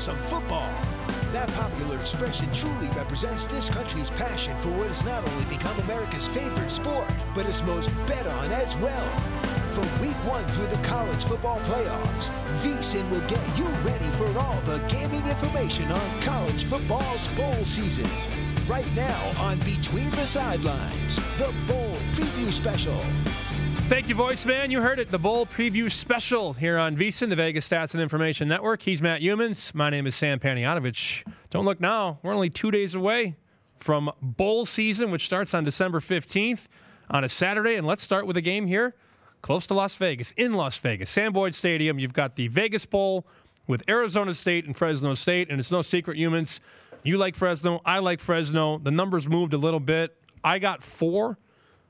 awesome football. That popular expression truly represents this country's passion for what has not only become America's favorite sport, but its most bet on as well. From week 1 through the college football playoffs, VSiN will get you ready for all the gaming information on college football's bowl season. Right now on Between the Sidelines, the Bowl Preview Special. Thank you, Voice Man. You heard it, the Bowl Preview Special here on VSiN, the Vegas Stats and Information Network. He's Matt Humans. My name is Sam Panayotovich. Don't look now. We're only 2 days away from bowl season, which starts on December 15th on a Saturday. And let's start with a game here close to Las Vegas, in Las Vegas. Sam Boyd Stadium. You've got the Vegas Bowl with Arizona State and Fresno State. And it's no secret, Humans, you like Fresno. I like Fresno. The numbers moved a little bit. I got 4.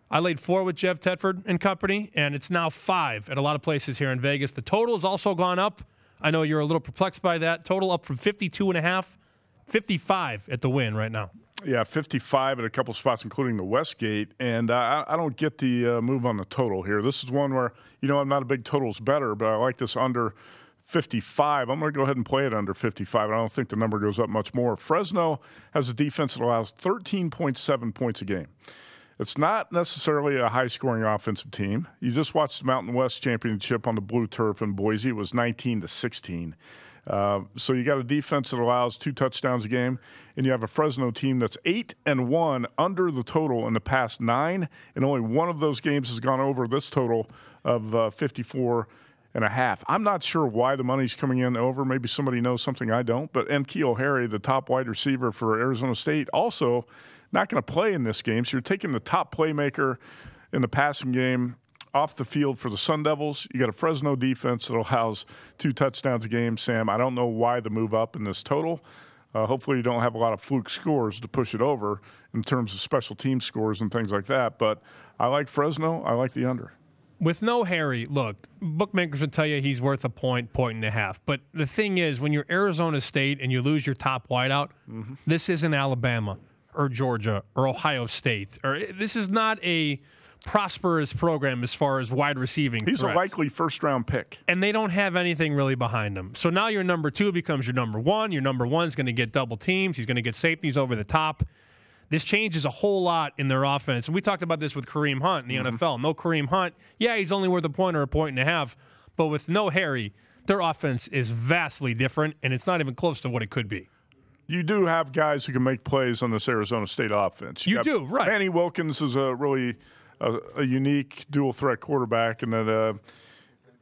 I laid 4 with Jeff Tedford and company, and it's now 5 at a lot of places here in Vegas. The total has also gone up. I know you're a little perplexed by that. Total up from 52.5, 55 at the win right now. Yeah, 55 at a couple spots, including the Westgate. And I don't get the move on the total here. This is one where, I'm not a big totals better, but I like this under 55. I'm going to go ahead and play it under 55. I don't think the number goes up much more. Fresno has a defense that allows 13.7 points a game. It's not necessarily a high-scoring offensive team. You just watched the Mountain West Championship on the blue turf in Boise. It was 19-16. So you got a defense that allows 2 touchdowns a game, and you have a Fresno team that's 8-1 under the total in the past 9, and only one of those games has gone over this total of 54.5. I'm not sure why the money's coming in over. Maybe somebody knows something I don't. But N'Keal Harry, the top wide receiver for Arizona State, also not going to play in this game. So you're taking the top playmaker in the passing game off the field for the Sun Devils. You got a Fresno defense that allows 2 touchdowns a game, Sam. I don't know why the move up in this total. Hopefully you don't have a lot of fluke scores to push it over in terms of special team scores and things like that. But I like Fresno. I like the under. With no Harry, look, bookmakers will tell you he's worth a point and a half. But the thing is, when you're Arizona State and you lose your top wideout, this isn't Alabama or Georgia or Ohio State. This is not a prosperous program as far as wide receiving He's threats. A likely first-round pick. And they don't have anything really behind him. So now your number 2 becomes your number 1. Your number 1 is going to get double teams. He's going to get safeties over the top. This changes a whole lot in their offense. And we talked about this with Kareem Hunt in the NFL. No Kareem Hunt. Yeah, he's only worth a point or a point and a half. But with no Harry, their offense is vastly different, and it's not even close to what it could be. You do have guys who can make plays on this Arizona State offense. You do, right. Manny Wilkins is a really unique dual-threat quarterback, and then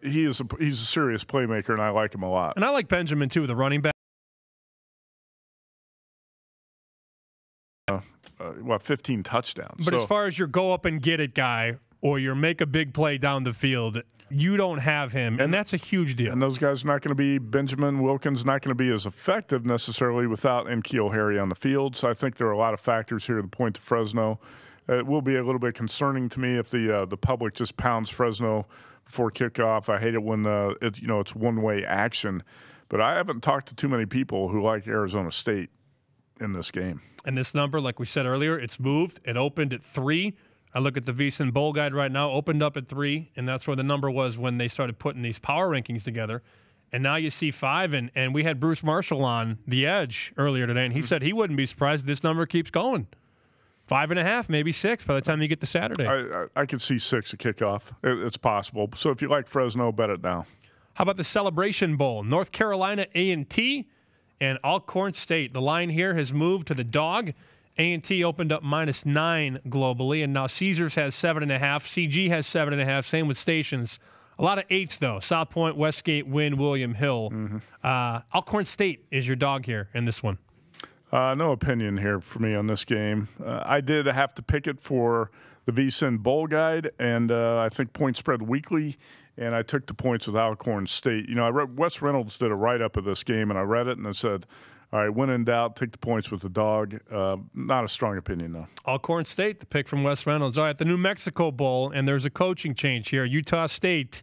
he's a serious playmaker, and I like him a lot. And I like Benjamin, too, the running back. 15 touchdowns. But as far as your go-up-and-get-it guy or your make-a-big play down the field, you don't have him, and that's a huge deal. And those guys are not going to be – Benjamin Wilkins not going to be as effective necessarily without N'Keal Harry on the field. So I think there are a lot of factors here to point to Fresno. It will be a little bit concerning to me if the public just pounds Fresno before kickoff. I hate it when it's one-way action. But I haven't talked to too many people who like Arizona State in this game. And this number, like we said earlier, it's moved. It opened at 3. I look at the VSiN Bowl Guide right now, opened up at 3, and that's where the number was when they started putting these power rankings together. And now you see 5, and we had Bruce Marshall on The Edge earlier today, and he said he wouldn't be surprised if this number keeps going. 5.5, maybe 6 by the time you get to Saturday. I could see 6 at kickoff. It's possible. So if you like Fresno, bet it now. How about the Celebration Bowl? North Carolina A&T and Alcorn State. The line here has moved to the dog. A&T opened up -9 globally, and now Caesars has 7.5. CG has 7.5. Same with Stations. A lot of 8s, though. South Point, Westgate, Wynn, William Hill. Alcorn State is your dog here in this one. No opinion here for me on this game. I did have to pick it for the VSiN Bowl Guide, and I think Point Spread Weekly, and I took the points with Alcorn State. I read Wes Reynolds did a write-up of this game, and I read it, and it said, all right, when in doubt, take the points with the dog. Not a strong opinion, though. Alcorn State, the pick from Wes Reynolds. All right, the New Mexico Bowl, and there's a coaching change here. Utah State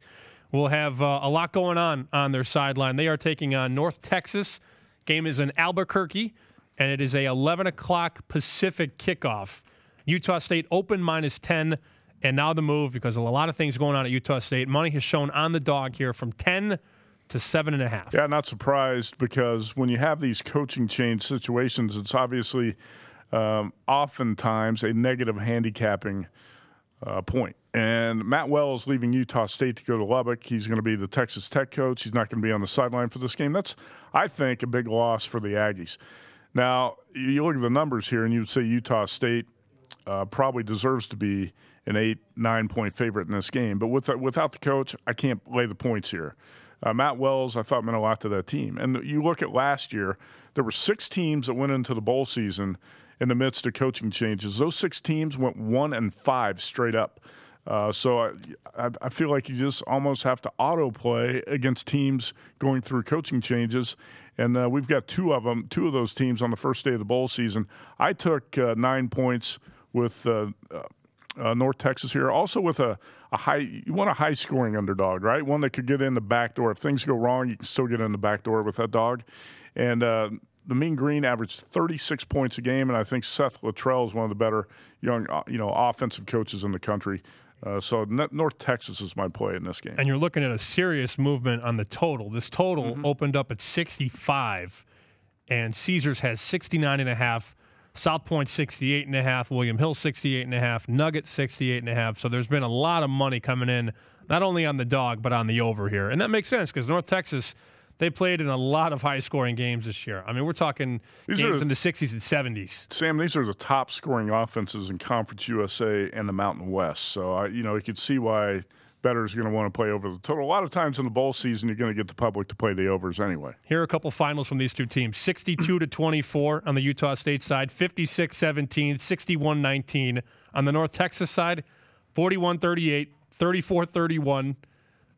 will have a lot going on their sideline. They are taking on North Texas. Game is in Albuquerque, and it is a 11 o'clock Pacific kickoff. Utah State open -10, and now the move because of a lot of things going on at Utah State. Money has shown on the dog here from 10 to 7.5. Yeah, not surprised, because when you have these coaching change situations, it's obviously oftentimes a negative handicapping point. And Matt Wells leaving Utah State to go to Lubbock. He's going to be the Texas Tech coach. He's not going to be on the sideline for this game. That's, I think, a big loss for the Aggies. Now, you look at the numbers here, and you would say Utah State probably deserves to be an 8-9 point favorite in this game. But without the coach, I can't lay the points here. Matt Wells, I thought, meant a lot to that team. And you look at last year, there were 6 teams that went into the bowl season in the midst of coaching changes. Those 6 teams went 1-5 straight up. So I feel like you just almost have to autoplay against teams going through coaching changes. And we've got 2 of those teams on the first day of the bowl season. I took 9 points with North Texas here. Also with a high-scoring underdog, right? One that could get in the back door. If things go wrong, you can still get in the back door with that dog. And the Mean Green averaged 36 points a game, and I think Seth Luttrell is one of the better young, offensive coaches in the country. So North Texas is my play in this game. And you're looking at a serious movement on the total. This total opened up at 65, and Caesars has 69.5. South Point 68.5, William Hill 68.5, Nugget 68.5. So there's been a lot of money coming in, not only on the dog but on the over here, and that makes sense because North Texas, they played in a lot of high-scoring games this year. I mean, we're talking games in the 60s and 70s. Sam, these are the top-scoring offenses in Conference USA and the Mountain West. So you could see why bettors are going to want to play over the total. A lot of times in the bowl season, you're going to get the public to play the overs anyway. Here are a couple finals from these 2 teams. 62-24 on the Utah State side, 56-17, 61-19 on the North Texas side, 41-38, 34-31,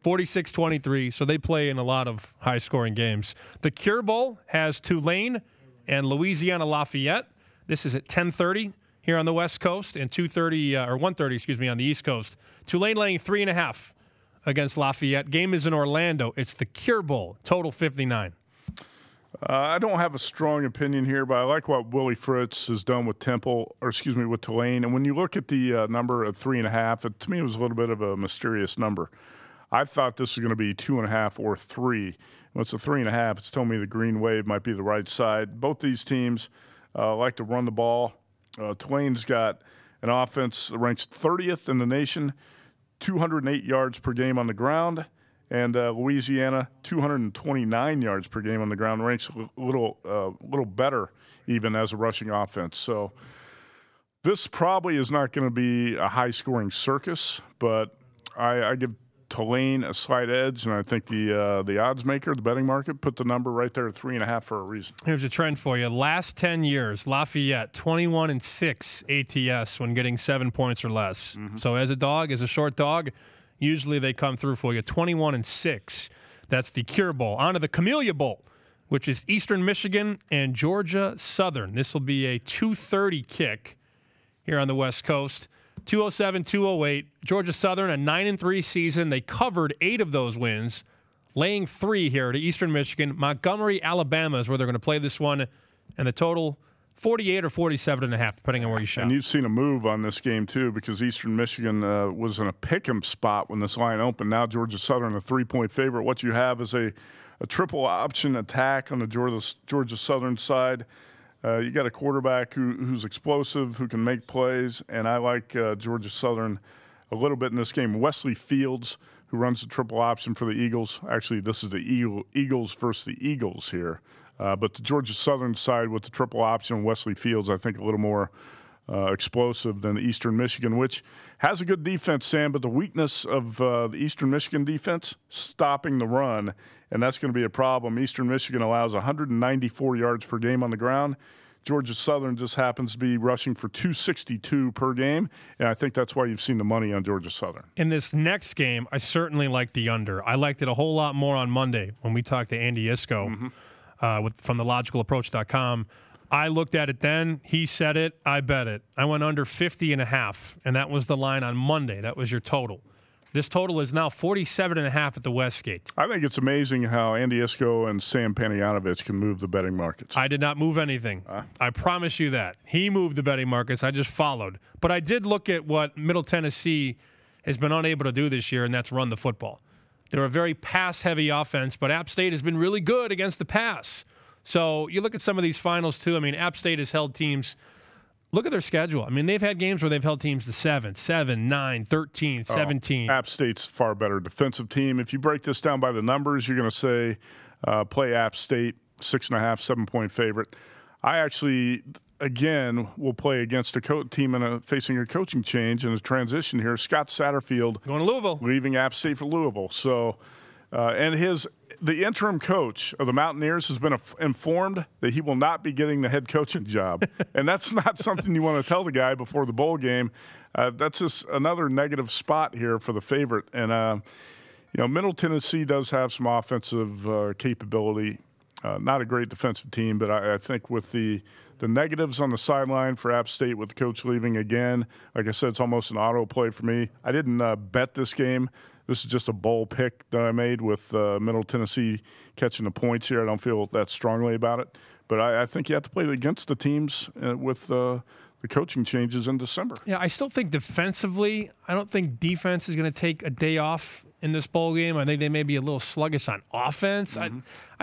46-23. So they play in a lot of high-scoring games. The Cure Bowl has Tulane and Louisiana Lafayette. This is at 10:30 here on the West Coast, and 1:30, on the East Coast. Tulane laying 3.5 against Lafayette. Game is in Orlando. It's the Cure Bowl. Total 59. I don't have a strong opinion here, but I like what Willie Fritz has done with with Tulane. And when you look at the number of 3.5, to me it was a little bit of a mysterious number. I thought this was going to be 2.5 or 3. When it's a 3.5, it's telling me the green wave might be the right side. Both these teams like to run the ball. Tulane's got an offense that ranks 30th in the nation, 208 yards per game on the ground, and Louisiana 229 yards per game on the ground, ranks a little better even as a rushing offense. So this probably is not going to be a high-scoring circus, but I give Tulane a slight edge, and I think the odds maker, the betting market, put the number right there at 3.5 for a reason. Here's a trend for you. Last 10 years, Lafayette 21-6 ATS when getting 7 points or less. So as a short dog, usually they come through for you. 21-6. That's the Cure Bowl. On to the Camellia Bowl, which is Eastern Michigan and Georgia Southern. This will be a 2:30 kick here on the West Coast. 207, 208. Georgia Southern, a 9-3 season. They covered 8 of those wins, laying 3 here to Eastern Michigan. Montgomery, Alabama is where they're going to play this one, and the total 48 or 47.5, depending on where you shop. And you've seen a move on this game too, because Eastern Michigan was in a pick'em spot when this line opened. Now Georgia Southern a 3-point favorite. What you have is a triple option attack on the Georgia Southern side. You got a quarterback who's explosive, who can make plays, and I like Georgia Southern a little bit in this game. Wesley Fields, who runs the triple option for the Eagles. Actually, this is the Eagles versus the Eagles here. But the Georgia Southern side with the triple option, Wesley Fields, I think a little more explosive than Eastern Michigan, which has a good defense, Sam, but the weakness of the Eastern Michigan defense, stopping the run, and that's going to be a problem. Eastern Michigan allows 194 yards per game on the ground. Georgia Southern just happens to be rushing for 262 per game, and I think that's why you've seen the money on Georgia Southern. In this next game, I certainly like the under. I liked it a whole lot more on Monday when we talked to Andy Iskoe from thelogicalapproach.com. I looked at it then. He said it. I bet it. I went under 50.5, and that was the line on Monday. That was your total. This total is now 47.5 at the Westgate. I think it's amazing how Andy Iskoe and Sam Panayotovich can move the betting markets. I did not move anything. I promise you that. He moved the betting markets. I just followed. But I did look at what Middle Tennessee has been unable to do this year, and that's run the football. They're a very pass-heavy offense, but App State has been really good against the pass. So you look at some of these finals, too. I mean, App State has held teams. Look at their schedule. I mean, they've had games where they've held teams to 7, 9, 13, 17. App State's far better defensive team. If you break this down by the numbers, you're going to say play App State, 6.5, 7-point favorite. I actually, again, will play against a team facing a coaching change and a transition here. Scott Satterfield going to Louisville, leaving App State for Louisville. So, the interim coach of the Mountaineers has been informed that he will not be getting the head coaching job. And that's not something you want to tell the guy before the bowl game. That's just another negative spot here for the favorite. And, Middle Tennessee does have some offensive capability. Not a great defensive team, but I think with the negatives on the sideline for App State with the coach leaving again, like I said, it's almost an auto play for me. I didn't bet this game. This is just a bowl pick that I made with Middle Tennessee catching the points here. I don't feel that strongly about it. But I think you have to play against the teams with the coaching changes in December. Yeah, I still think defensively, I don't think defense is going to take a day off in this bowl game. I think they may be a little sluggish on offense. I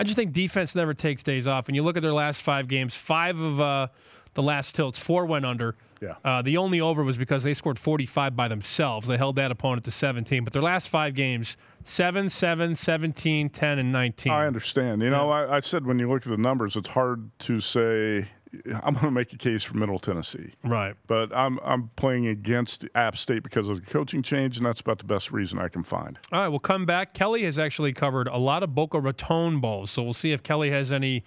just think defense never takes days off. And you look at their last 5 games, 5 of the last tilts, 4 went under. Yeah. The only over was because they scored 45 by themselves. They held that opponent to 17. But their last 5 games, 7, 7, 17, 10, and 19. I understand. I said when you look at the numbers, it's hard to say I'm going to make a case for Middle Tennessee. Right. But I'm playing against App State because of the coaching change, and that's about the best reason I can find. All right, we'll come back. Kelly has actually covered a lot of Boca Raton Bowls, so we'll see if Kelly has any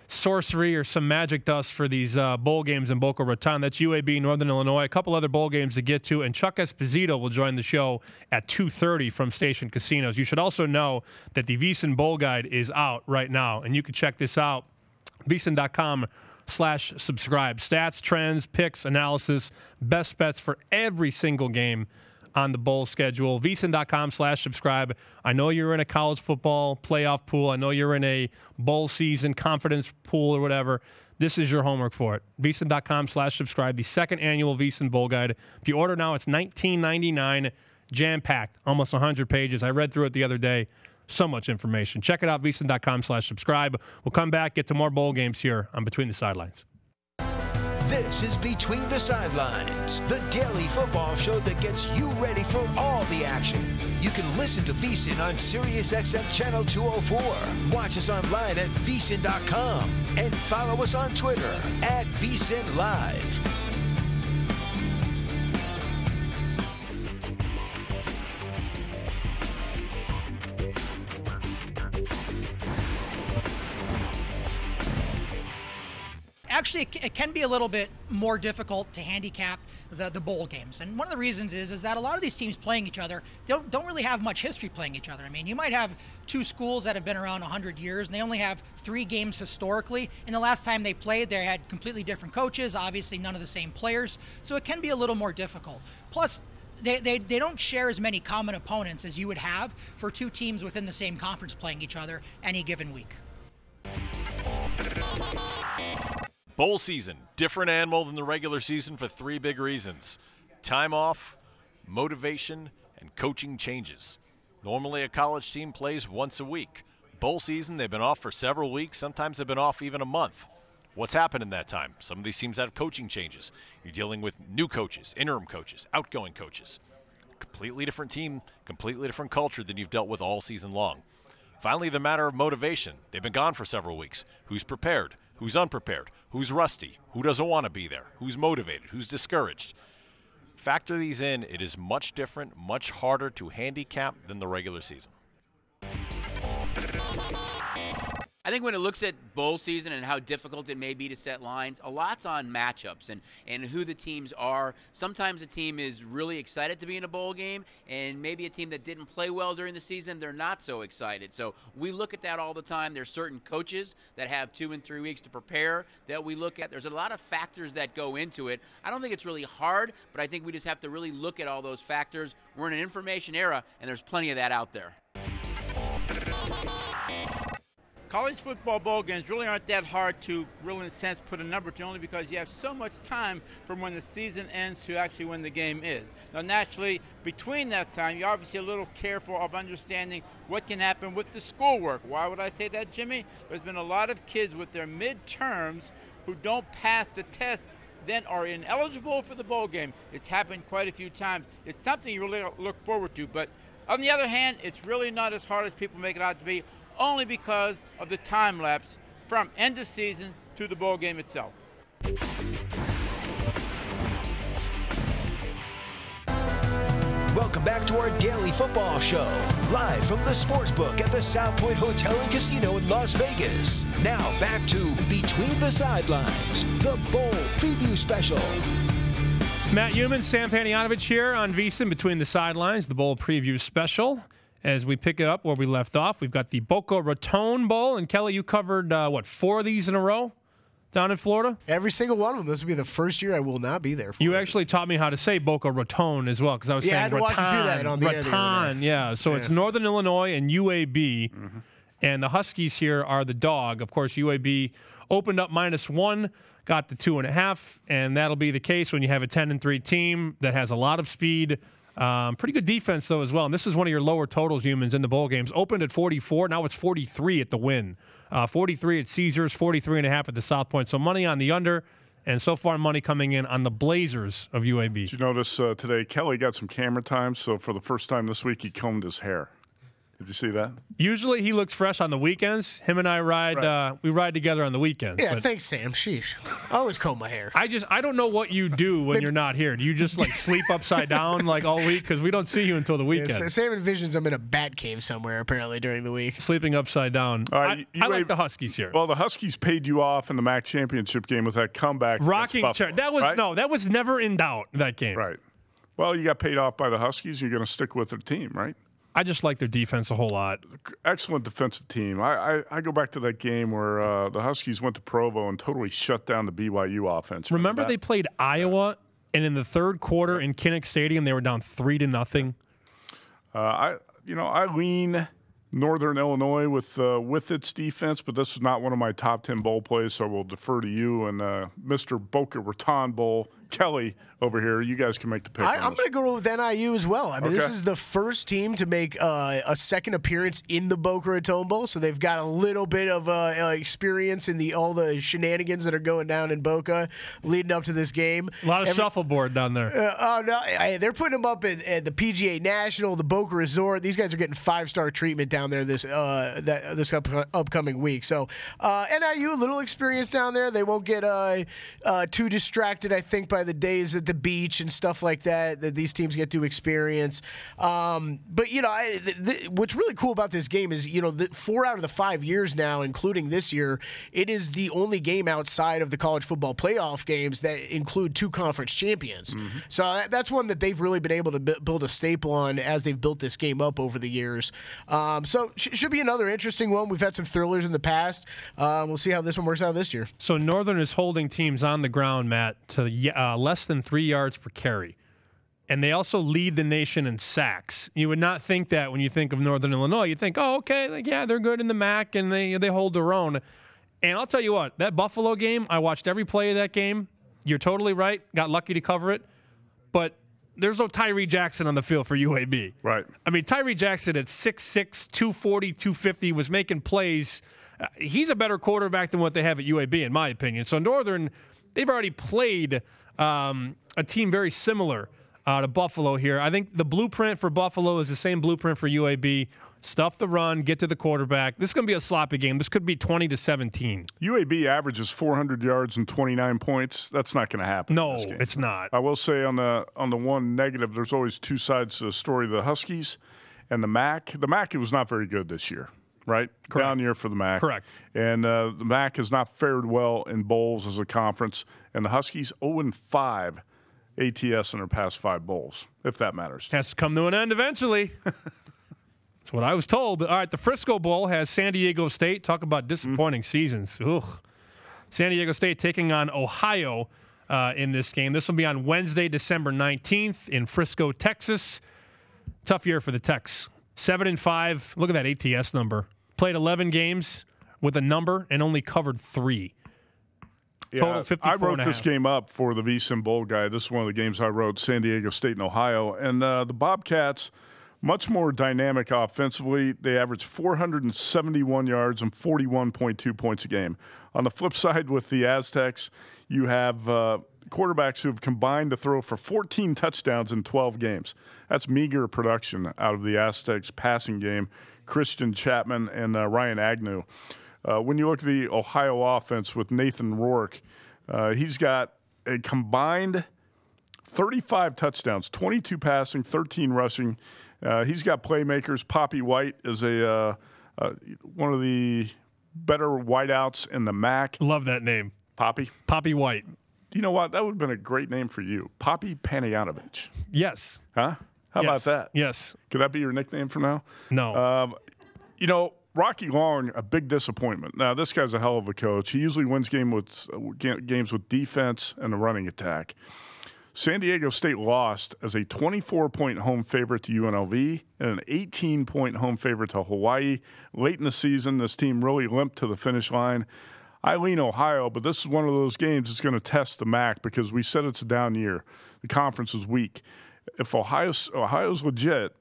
sorcery or some magic dust for these bowl games in Boca Raton. That's UAB, Northern Illinois. A couple other bowl games to get to, and Chuck Esposito will join the show at 2:30 from Station Casinos. You should also know that the VSiN Bowl Guide is out right now, and you can check this out, VSiN.com/subscribe. Stats, trends, picks, analysis, best bets for every single game on the bowl schedule. VSiN.com/subscribe. I know you're in a college football playoff pool. I know you're in a bowl season confidence pool or whatever. This is your homework for it. VSiN.com/subscribe. The second annual VSiN Bowl Guide. If you order now, it's $19.99. Jam-packed. Almost 100 pages. I read through it the other day. So much information. Check it out, VSiN.com/subscribe. We'll come back, get to more bowl games here on Between the Sidelines. This is Between the Sidelines, the daily football show that gets you ready for all the action. You can listen to VSiN on SiriusXM Channel 204. Watch us online at VSiN.com and follow us on Twitter at VSiN Live. Actually, it can be a little bit more difficult to handicap the bowl games. And one of the reasons is that a lot of these teams playing each other don't really have much history playing each other. I mean, you might have 2 schools that have been around 100 years, and they only have 3 games historically. And the last time they played, they had completely different coaches, obviously none of the same players. So it can be a little more difficult. Plus, they don't share as many common opponents as you would have for 2 teams within the same conference playing each other any given week. Bowl season, different animal than the regular season for 3 big reasons. Time off, motivation, and coaching changes. Normally a college team plays once a week. Bowl season, they've been off for several weeks. Sometimes they've been off even a month. What's happened in that time? Some of these teams have coaching changes. You're dealing with new coaches, interim coaches, outgoing coaches. Completely different team, completely different culture than you've dealt with all season long. Finally, the matter of motivation. They've been gone for several weeks. Who's prepared? Who's unprepared? Who's rusty? Who doesn't want to be there? Who's motivated? Who's discouraged? Factor these in. It is much different, much harder to handicap than the regular season. I think when it looks at bowl season and how difficult it may be to set lines, a lot's on matchups and who the teams are. Sometimes a team is really excited to be in a bowl game, and maybe a team that didn't play well during the season, they're not so excited. So we look at that all the time. There's certain coaches that have 2 and 3 weeks to prepare that we look at. There's a lot of factors that go into it. I don't think it's really hard, but I think we just have to really look at all those factors. We're in an information era, and there's plenty of that out there. college football bowl games really aren't that hard to, really in a sense, put a number to, only because you have so much time from when the season ends to actually when the game is. Now, naturally, between that time, you're obviously a little careful of understanding what can happen with the schoolwork. Why would I say that, Jimmy? There's been a lot of kids with their midterms who don't pass the test, then are ineligible for the bowl game. It's happened quite a few times. It's something you really look forward to. But on the other hand, it's really not as hard as people make it out to be, only because of the time lapse from end of season to the bowl game itself. Welcome back to our daily football show, live from the Sportsbook at the South Point Hotel and Casino in Las Vegas. Now back to Between the Sidelines, the Bowl Preview Special. Matt Human, Sam Panayotovich here on VSiN Between the Sidelines, the Bowl Preview Special. As we pick it up where we left off, we've got the Boca Raton Bowl. And Kelly, you covered, 4 of these in a row down in Florida? Every single one of them. This will be the first year I will not be there for. You actually taught me how to say Boca Raton as well, because I was saying I had to walk you through that on the air the other day. Yeah. So it's Northern Illinois and UAB. Mm-hmm. And the Huskies here are the dog. Of course, UAB opened up -1, got the 2.5, and that'll be the case when you have a 10-3 team that has a lot of speed. Pretty good defense, though, as well. And this is one of your lower totals, Humans, in the bowl games. Opened at 44. Now it's 43 at the win. 43 at Caesars, 43.5 at the South Point. So money on the under, and so far money coming in on the Blazers of UAB. Did you notice today Kelly got some camera time, so for the first time this week he combed his hair. Did you see that? Usually he looks fresh on the weekends. Him and I ride we ride together on the weekends. Yeah, thanks, Sam. Sheesh. I always comb my hair. I don't know what you do when you're not here. Do you just like sleep upside down like all week? Because we don't see you until the weekend. Yeah, Sam envisions I'm in a bat cave somewhere apparently during the week. Sleeping upside down. I like the Huskies here. Well, the Huskies paid you off in the MAC championship game with that comeback. Rocking chair. That was right? that was never in doubt, that game. Right. Well, you got paid off by the Huskies. You're going to stick with the team, right? I just like their defense a whole lot. Excellent defensive team. I go back to that game where the Huskies went to Provo and totally shut down the BYU offense. Remember they played Iowa, and in the third quarter in Kinnick Stadium, they were down 3-0. I lean Northern Illinois with its defense, but this is not one of my top 10 bowl plays, so I will defer to you and Mr. Boca Raton Bowl. Kelly over here, you guys can make the pick. I'm going to go with NIU as well. I mean, This is the first team to make a second appearance in the Boca Raton Bowl, so they've got a little bit of experience in all the shenanigans that are going down in Boca leading up to this game. A lot of shuffleboard down there. They're putting them up at the PGA National, the Boca Resort. These guys are getting 5-star treatment down there this upcoming week. So NIU, a little experience down there. They won't get too distracted, I think, by the days at the beach and stuff like that these teams get to experience. But what's really cool about this game is 4 out of the 5 years now, including this year, it is the only game outside of the college football playoff games that include 2 conference champions. Mm-hmm. So that's one that they've really been able to build a staple on as they've built this game up over the years. So should be another interesting one. We've had some thrillers in the past. We'll see how this one works out this year. So Northern is holding teams on the ground, Matt, to less than 3 yards per carry. And they also lead the nation in sacks. You would not think that when you think of Northern Illinois. You think, oh, okay, they're good in the MAC and they hold their own. And I'll tell you what, that Buffalo game, I watched every play of that game. You're totally right. Got lucky to cover it. But there's no Tyree Jackson on the field for UAB. Right. I mean, Tyree Jackson at 6'6", 240, 250 was making plays. He's a better quarterback than what they have at UAB, in my opinion. So Northern, they've already played a team very similar to Buffalo here. I think the blueprint for Buffalo is the same blueprint for UAB. Stuff the run, get to the quarterback. This is going to be a sloppy game. This could be 20-17. UAB averages 400 yards and 29 points. That's not going to happen. No, it's not. I will say on the one negative, there's always 2 sides to the story. The Huskies and the MAC. The MAC, it was not very good this year, right? Correct. Down year for the MAC. Correct. And the MAC has not fared well in bowls as a conference. And the Huskies 0-5 ATS in their past 5 bowls, if that matters. Has to come to an end eventually. That's what I was told. All right, the Frisco Bowl has San Diego State. Talk about disappointing seasons. Ugh. San Diego State taking on Ohio in this game. This will be on Wednesday, December 19th in Frisco, Texas. Tough year for the Tex. 7-5. Look at that ATS number. Played 11 games, with a number and only covered 3. Total 54 I wrote and a this half. game up for the VSiN Bowl Guide. This is one of the games I wrote, San Diego State and Ohio. And the Bobcats, much more dynamic offensively. They average 471 yards and 41.2 points a game. On the flip side with the Aztecs, you have quarterbacks who have combined to throw for 14 touchdowns in 12 games. That's meager production out of the Aztecs passing game. Christian Chapman and Ryan Agnew. When you look at the Ohio offense with Nathan Rourke, he's got a combined 35 touchdowns, 22 passing, 13 rushing. He's got playmakers. Poppy White is one of the better wideouts in the MAC. Love that name. Poppy White. You know what? That would have been a great name for you. Poppy Panayotovich. Yes. Huh? How about that? Yes. Could that be your nickname from now? No. Rocky Long, a big disappointment. Now, this guy's a hell of a coach. He usually wins games with defense and the running attack. San Diego State lost as a 24-point home favorite to UNLV and an 18-point home favorite to Hawaii. Late in the season, this team really limped to the finish line. I lean Ohio, but this is one of those games that's going to test the MAC because we said it's a down year. The conference is weak. If Ohio's legit,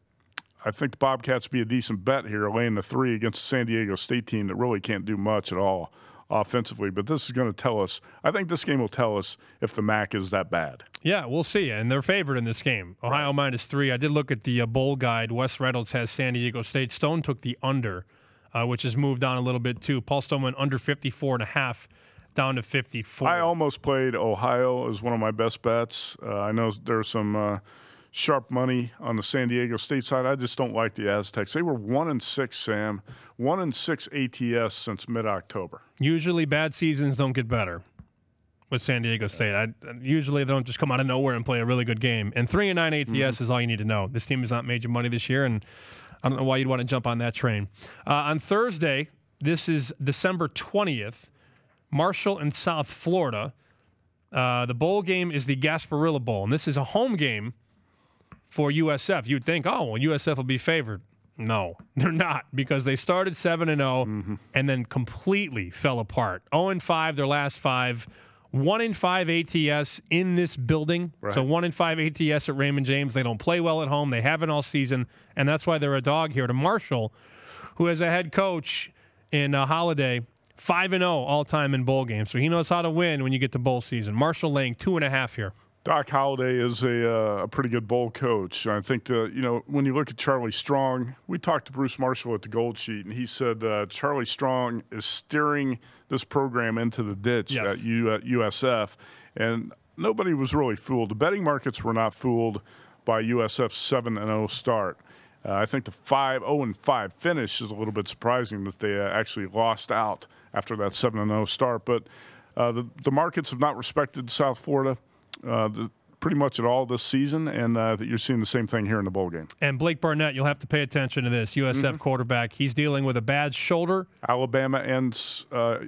I think the Bobcats be a decent bet here, laying the 3 against the San Diego State team that really can't do much at all offensively. But this is going to tell us, I think this game will tell us if the MAC is that bad. Yeah, we'll see. And they're favored in this game. Ohio -3. I did look at the bowl guide. Wes Reynolds has San Diego State. Stone took the under, which has moved down a little bit too. Paul Stone went under 54.5 down to 54. I almost played Ohio as one of my best bets. I know there's some sharp money on the San Diego State side. I just don't like the Aztecs. They were 1-6, Sam. 1-6 ATS since mid-October. Usually bad seasons don't get better with San Diego State. Usually they don't just come out of nowhere and play a really good game. And 3-9 ATS is all you need to know. This team has not made you money this year, and I don't know why you'd want to jump on that train. On Thursday, this is December 20th, Marshall and South Florida. The bowl game is the Gasparilla Bowl, and this is a home game for USF. You'd think, USF will be favored. No, they're not, because they started 7-0 and then completely fell apart. 0-5 their last 5. 1-5 ATS in this building. Right. So 1-5 ATS at Raymond James. They don't play well at home. They haven't all season, and that's why they're a dog here to Marshall, who has a head coach in Holiday, 5-0 all-time in bowl games. So he knows how to win when you get to bowl season. Marshall laying 2.5 here. Doc Holliday is a pretty good bowl coach. I think when you look at Charlie Strong, we talked to Bruce Marshall at the Gold Sheet, and he said Charlie Strong is steering this program into the ditch at USF, and nobody was really fooled. The betting markets were not fooled by USF's 7-0 start. I think the 0-5 finish is a little bit surprising that they actually lost out after that 7-0 start. But the markets have not respected South Florida pretty much at all this season, and you're seeing the same thing here in the bowl game. And Blake Barnett, you'll have to pay attention to this. USF quarterback, he's dealing with a bad shoulder. Alabama and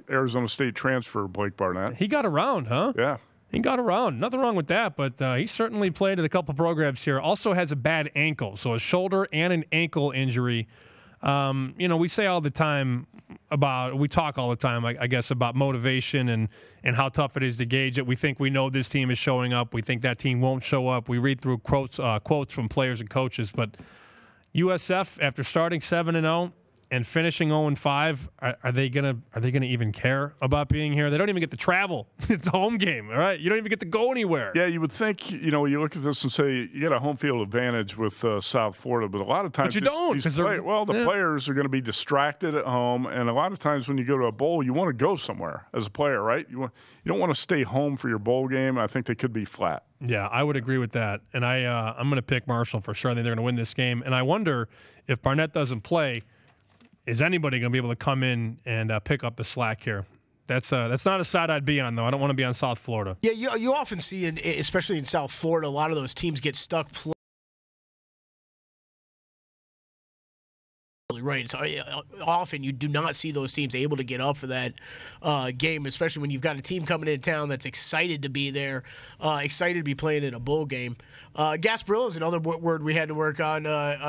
Arizona State transfer Blake Barnett. He got around, huh? Yeah. He got around. Nothing wrong with that, but he certainly played in a couple programs here. Also has a bad ankle, so a shoulder and an ankle injury. We say all the time we talk all the time, I guess, about motivation and how tough it is to gauge it. We think we know this team is showing up. We think that team won't show up. We read through quotes from players and coaches, but USF, after starting 7-0 and finishing 0-5, are they gonna even care about being here? They don't even get to travel. It's a home game, all right? You don't even get to go anywhere. Yeah, you would think, you look at this and say you get a home field advantage with South Florida, but a lot of times but you don't. Players are going to be distracted at home, and a lot of times when you go to a bowl, you want to go somewhere as a player, right? You don't want to stay home for your bowl game. I think they could be flat. Yeah, I would agree with that, and I'm going to pick Marshall for sure. I think they're going to win this game, and I wonder if Barnett doesn't play, is anybody going to be able to come in and pick up the slack here? That's not a side I'd be on, though. I don't want to be on South Florida. Yeah, you often see, especially in South Florida, a lot of those teams get stuck playing right. So often you do not see those teams able to get up for that game, especially when you've got a team coming into town that's excited to be there, excited to be playing in a bowl game. Gasparilla is another word we had to work on,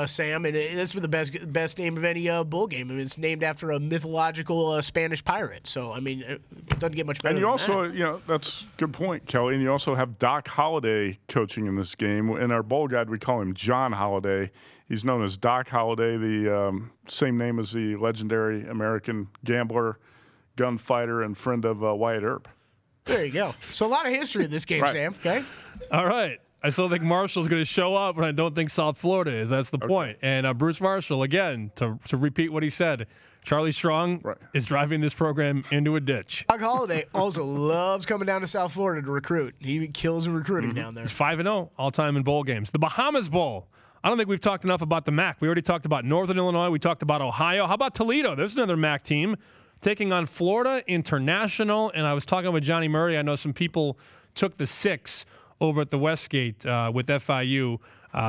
Sam, and this was the best name of any bowl game. I mean, it's named after a mythological Spanish pirate. So, I mean, it doesn't get much better and you than also, that. that's a good point, Kelly. And you also have Doc Holliday coaching in this game. In our bowl guide, we call him John Holliday. He's known as Doc Holliday, the same name as the legendary American gambler, gunfighter, and friend of Wyatt Earp. There you go. So a lot of history in this game, Right. Sam. Okay. All right. I still think Marshall's going to show up, but I don't think South Florida is. That's the point. And Bruce Marshall, again, to repeat what he said, Charlie Strong is driving this program into a ditch. Doc Holliday also loves coming down to South Florida to recruit. He kills in recruiting down there. He's 5-0 all-time in bowl games. The Bahamas Bowl. I don't think we've talked enough about the MAC. We already talked about Northern Illinois. We talked about Ohio. How about Toledo? There's another MAC team taking on Florida International. And I was talking with Johnny Murray. I know some people took the 6 over at the Westgate with FIU.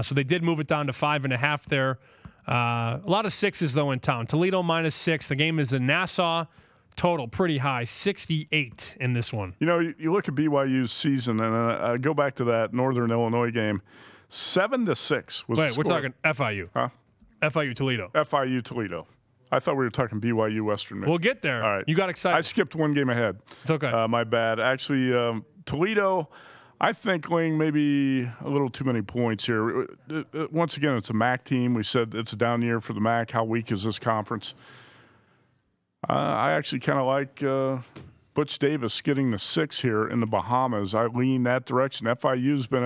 So they did move it down to 5.5 there. A lot of 6s, though, in town. Toledo -6. The game is in Nassau. Total pretty high, 68 in this one. You look at BYU's season, and I go back to that Northern Illinois game. 7-6 was Wait, the we're score. talking FIU. Huh? FIU Toledo. FIU Toledo. I thought we were talking BYU Western Michigan. We'll get there. All right. You got excited. I skipped one game ahead. It's okay. My bad. Actually, Toledo, I think laying maybe a little too many points here. Once again, it's a MAC team. We said it's a down year for the MAC. How weak is this conference? I actually kind of like Butch Davis getting the 6 here in the Bahamas. I lean that direction. FIU's been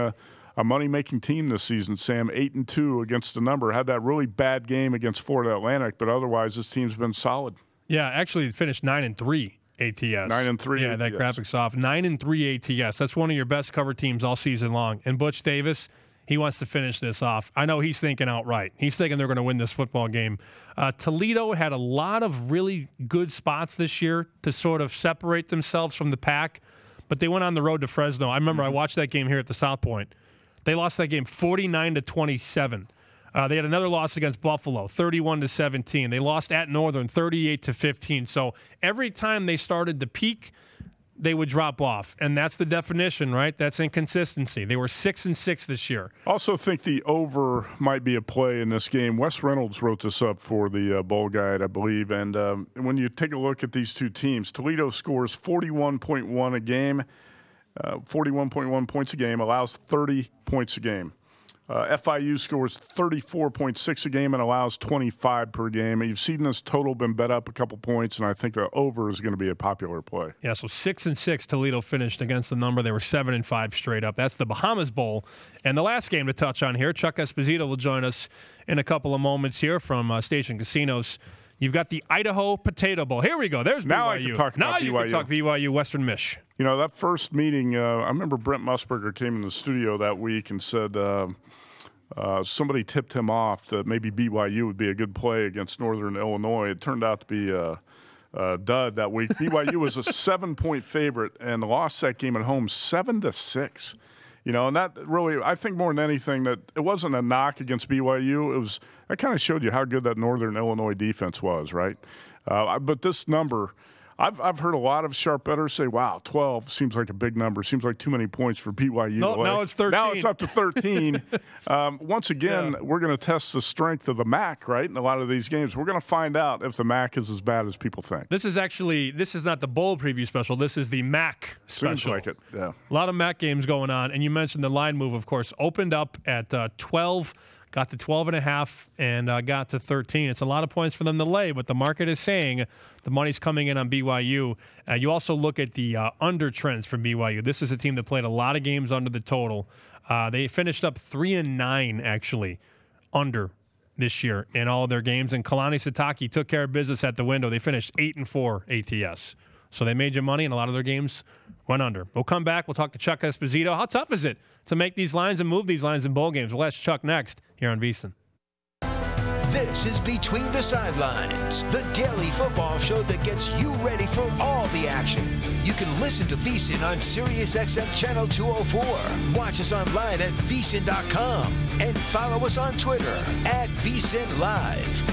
a money-making team this season, Sam. 8-2 against the number. Had that really bad game against Florida Atlantic, but otherwise this team's been solid. Yeah, actually it finished 9-3 ATS. 9-3 Yeah, ATS. that graphic's off. 9-3 ATS. That's one of your best cover teams all season long. And Butch Davis, he wants to finish this off. I know he's thinking outright. He's thinking they're going to win this football game. Toledo had a lot of really good spots this year to sort of separate themselves from the pack, but they went on the road to Fresno. I remember I watched that game here at the South Point. They lost that game 49-27. They had another loss against Buffalo, 31-17. They lost at Northern, 38-15. So every time they started to peak, they would drop off, and that's the definition, right? That's inconsistency. They were 6-6 this year. Also think the over might be a play in this game. Wes Reynolds wrote this up for the bowl guide, I believe. And when you take a look at these two teams, Toledo scores 41.1 a game. 41.1 points a game, allows 30 points a game. FIU scores 34.6 a game and allows 25 per game. And you've seen this total been bet up a couple points, and I think the over is going to be a popular play. Yeah, so 6-6 Toledo finished against the number. They were 7-5 straight up. That's the Bahamas Bowl. And the last game to touch on here, Chuck Esposito will join us in a couple of moments here from Station Casinos. You've got the Idaho Potato Bowl. Here we go. There's BYU. Now I can talk about BYU. You can talk BYU, Western Mich. That first meeting, I remember Brent Musburger came in the studio that week and said somebody tipped him off that maybe BYU would be a good play against Northern Illinois. It turned out to be a dud that week. BYU was a 7-point favorite and lost that game at home 7-6. And that really, I think more than anything, that it wasn't a knock against BYU. That kind of showed you how good that Northern Illinois defense was, right? But this number, I've heard a lot of sharp bettors say, wow, 12 seems like a big number. Seems like too many points for BYU. No, now it's 13. Now it's up to 13. Once again, We're going to test the strength of the MAC, right? In a lot of these games, we're going to find out if the MAC is as bad as people think. This is not the bowl preview special. This is the MAC special. Seems like it, yeah. A lot of MAC games going on. And you mentioned the line move, of course, opened up at 12, got to 12.5, and got to 13. It's a lot of points for them to lay, but the market is saying the money's coming in on BYU. You also look at the under trends for BYU. This is a team that played a lot of games under the total. They finished up 3-9, actually, under this year in all of their games. And Kalani Sitake took care of business at the window. They finished 8-4 ATS. So they made you money, and a lot of their games went under. We'll come back. We'll talk to Chuck Esposito. How tough is it to make these lines and move these lines in bowl games? We'll ask Chuck next here on VSiN. This is Between the Sidelines, the daily football show that gets you ready for all the action. You can listen to VSiN on SiriusXM Channel 204. Watch us online at VSiN.com and follow us on Twitter at VSiN Live.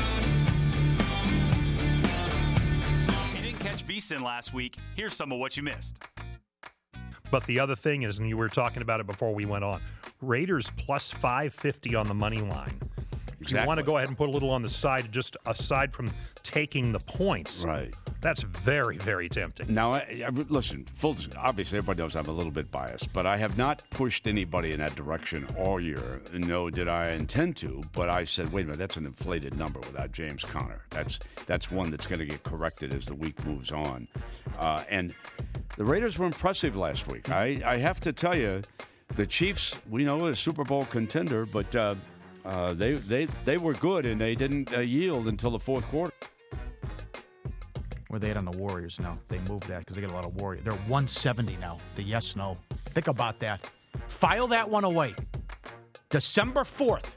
VSiN last week, here's some of what you missed. But the other thing is, and you were talking about it before we went on, Raiders plus 550 on the money line. Exactly. You want to go ahead and put a little on the side, just aside from taking the points. Right. That's very, very tempting. Now, listen, obviously everybody knows I'm a little bit biased, but I have not pushed anybody in that direction all year. No, did I intend to, but I said, wait a minute, that's an inflated number without James Conner. That's one that's going to get corrected as the week moves on. And the Raiders were impressive last week. I have to tell you, the Chiefs, we know, are a Super Bowl contender, but they were good, and they didn't yield until the fourth quarter. Where they at on the Warriors now? They moved that because they get a lot of Warriors. They're 170 now. The yes/no. Think about that. File that one away. December 4th.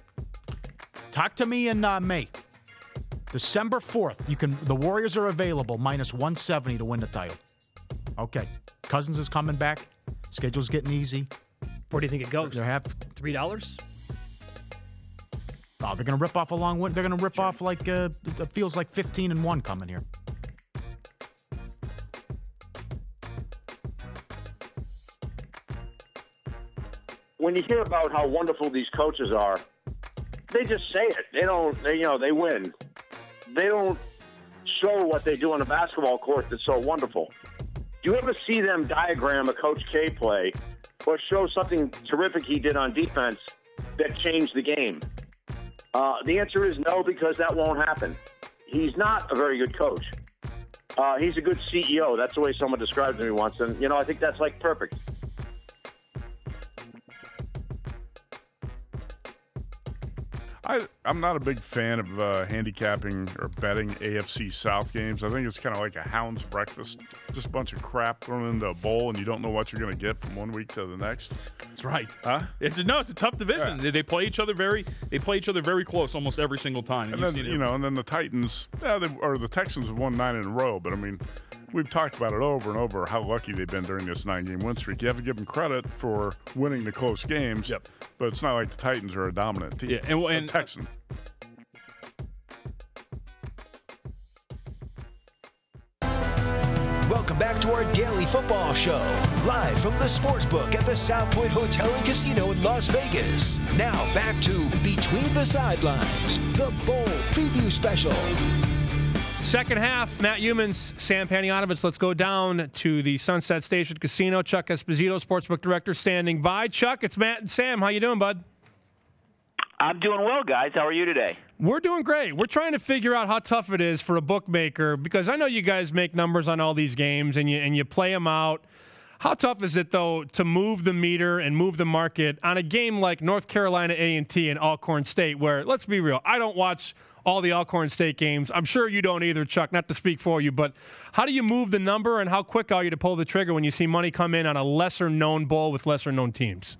Talk to me in May. December 4th. The Warriors are available minus 170 to win the title. Okay. Cousins is coming back. Schedule's getting easy. Where do you think it goes? They have $3. Oh, they're gonna rip off a long win. They're gonna rip off like it feels like 15-1 coming here. When you hear about how wonderful these coaches are, they just say it. They don't. They win. They don't show what they do on the basketball court that's so wonderful. Do you ever see them diagram a Coach K play or show something terrific he did on defense that changed the game? The answer is no, because that won't happen. He's not a very good coach. He's a good CEO. That's the way someone described me once. And, I think that's like perfect. I'm not a big fan of handicapping or betting AFC South games. I think it's kind of like a hound's breakfast. Just a bunch of crap thrown into a bowl, and you don't know what you're going to get from one week to the next. That's right. Huh? It's a tough division. Yeah. They play each other very close almost every single time. And then and then the Titans, the Texans have won 9 in a row. But I mean, we've talked about it over and over how lucky they've been during this 9-game win streak. You have to give them credit for winning the close games. Yep. But it's not like the Titans are a dominant team. Yeah, and Texan. Welcome back to our daily football show, live from the Sportsbook at the South Point Hotel and Casino in Las Vegas. Now back to Between the Sidelines, the Bowl Preview Special. Second half, Matt Humans, Sam Panayotovich. Let's go down to the Sunset Station Casino. Chuck Esposito, Sportsbook Director, standing by. Chuck, it's Matt and Sam. How you doing, bud? I'm doing well, guys. How are you today? We're doing great. We're trying to figure out how tough it is for a bookmaker, because I know you guys make numbers on all these games and you play them out. How tough is it, though, to move the meter and move the market on a game like North Carolina A&T and Alcorn State, where, let's be real, I don't watch all the Alcorn State games. I'm sure you don't either, Chuck, not to speak for you, but how do you move the number and how quick are you to pull the trigger when you see money come in on a lesser-known bowl with lesser-known teams?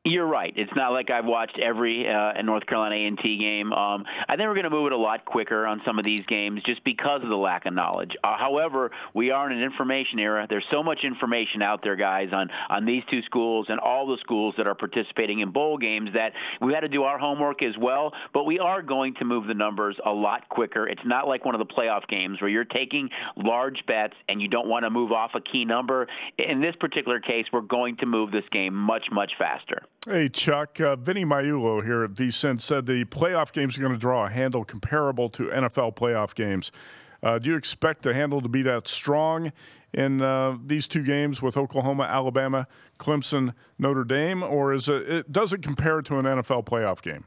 You're right. It's not like I've watched every North Carolina A&T game. I think we're going to move it a lot quicker on some of these games just because of the lack of knowledge. However, we are in an information era. There's so much information out there, guys, on these two schools and all the schools that are participating in bowl games that we had to do our homework as well. But we are going to move the numbers a lot quicker. It's not like one of the playoff games where you're taking large bets and you don't want to move off a key number. In this particular case, we're going to move this game much, much faster. Hey, Chuck. Vinny Maiulo here at VSiN said the playoff games are going to draw a handle comparable to NFL playoff games. Do you expect the handle to be that strong in these two games with Oklahoma, Alabama, Clemson, Notre Dame, or does it compare to an NFL playoff game?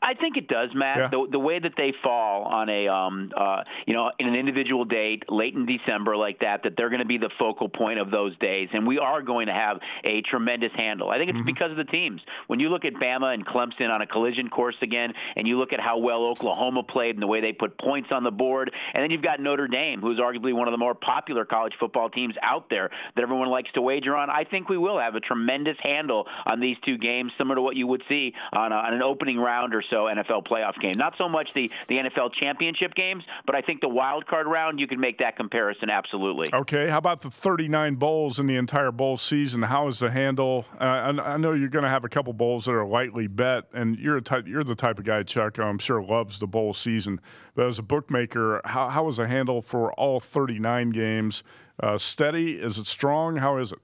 I think it does, Matt. Yeah. The way that they fall on a, in an individual date, late in December like that they're going to be the focal point of those days, and we are going to have a tremendous handle. I think it's because of the teams. When you look at Bama and Clemson on a collision course again, and you look at how well Oklahoma played and the way they put points on the board, and then you've got Notre Dame, who's arguably one of the more popular college football teams out there that everyone likes to wager on. I think we will have a tremendous handle on these two games, similar to what you would see on an opening round or or so NFL playoff game. Not so much the NFL championship games, but I think the wild card round, you can make that comparison absolutely. Okay, how about the 39 bowls in the entire bowl season? How is the handle? I know you're going to have a couple bowls that are lightly bet, and you're the type of guy, Chuck, I'm sure loves the bowl season. But as a bookmaker, how is the handle for all 39 games? Steady? Is it strong? How is it?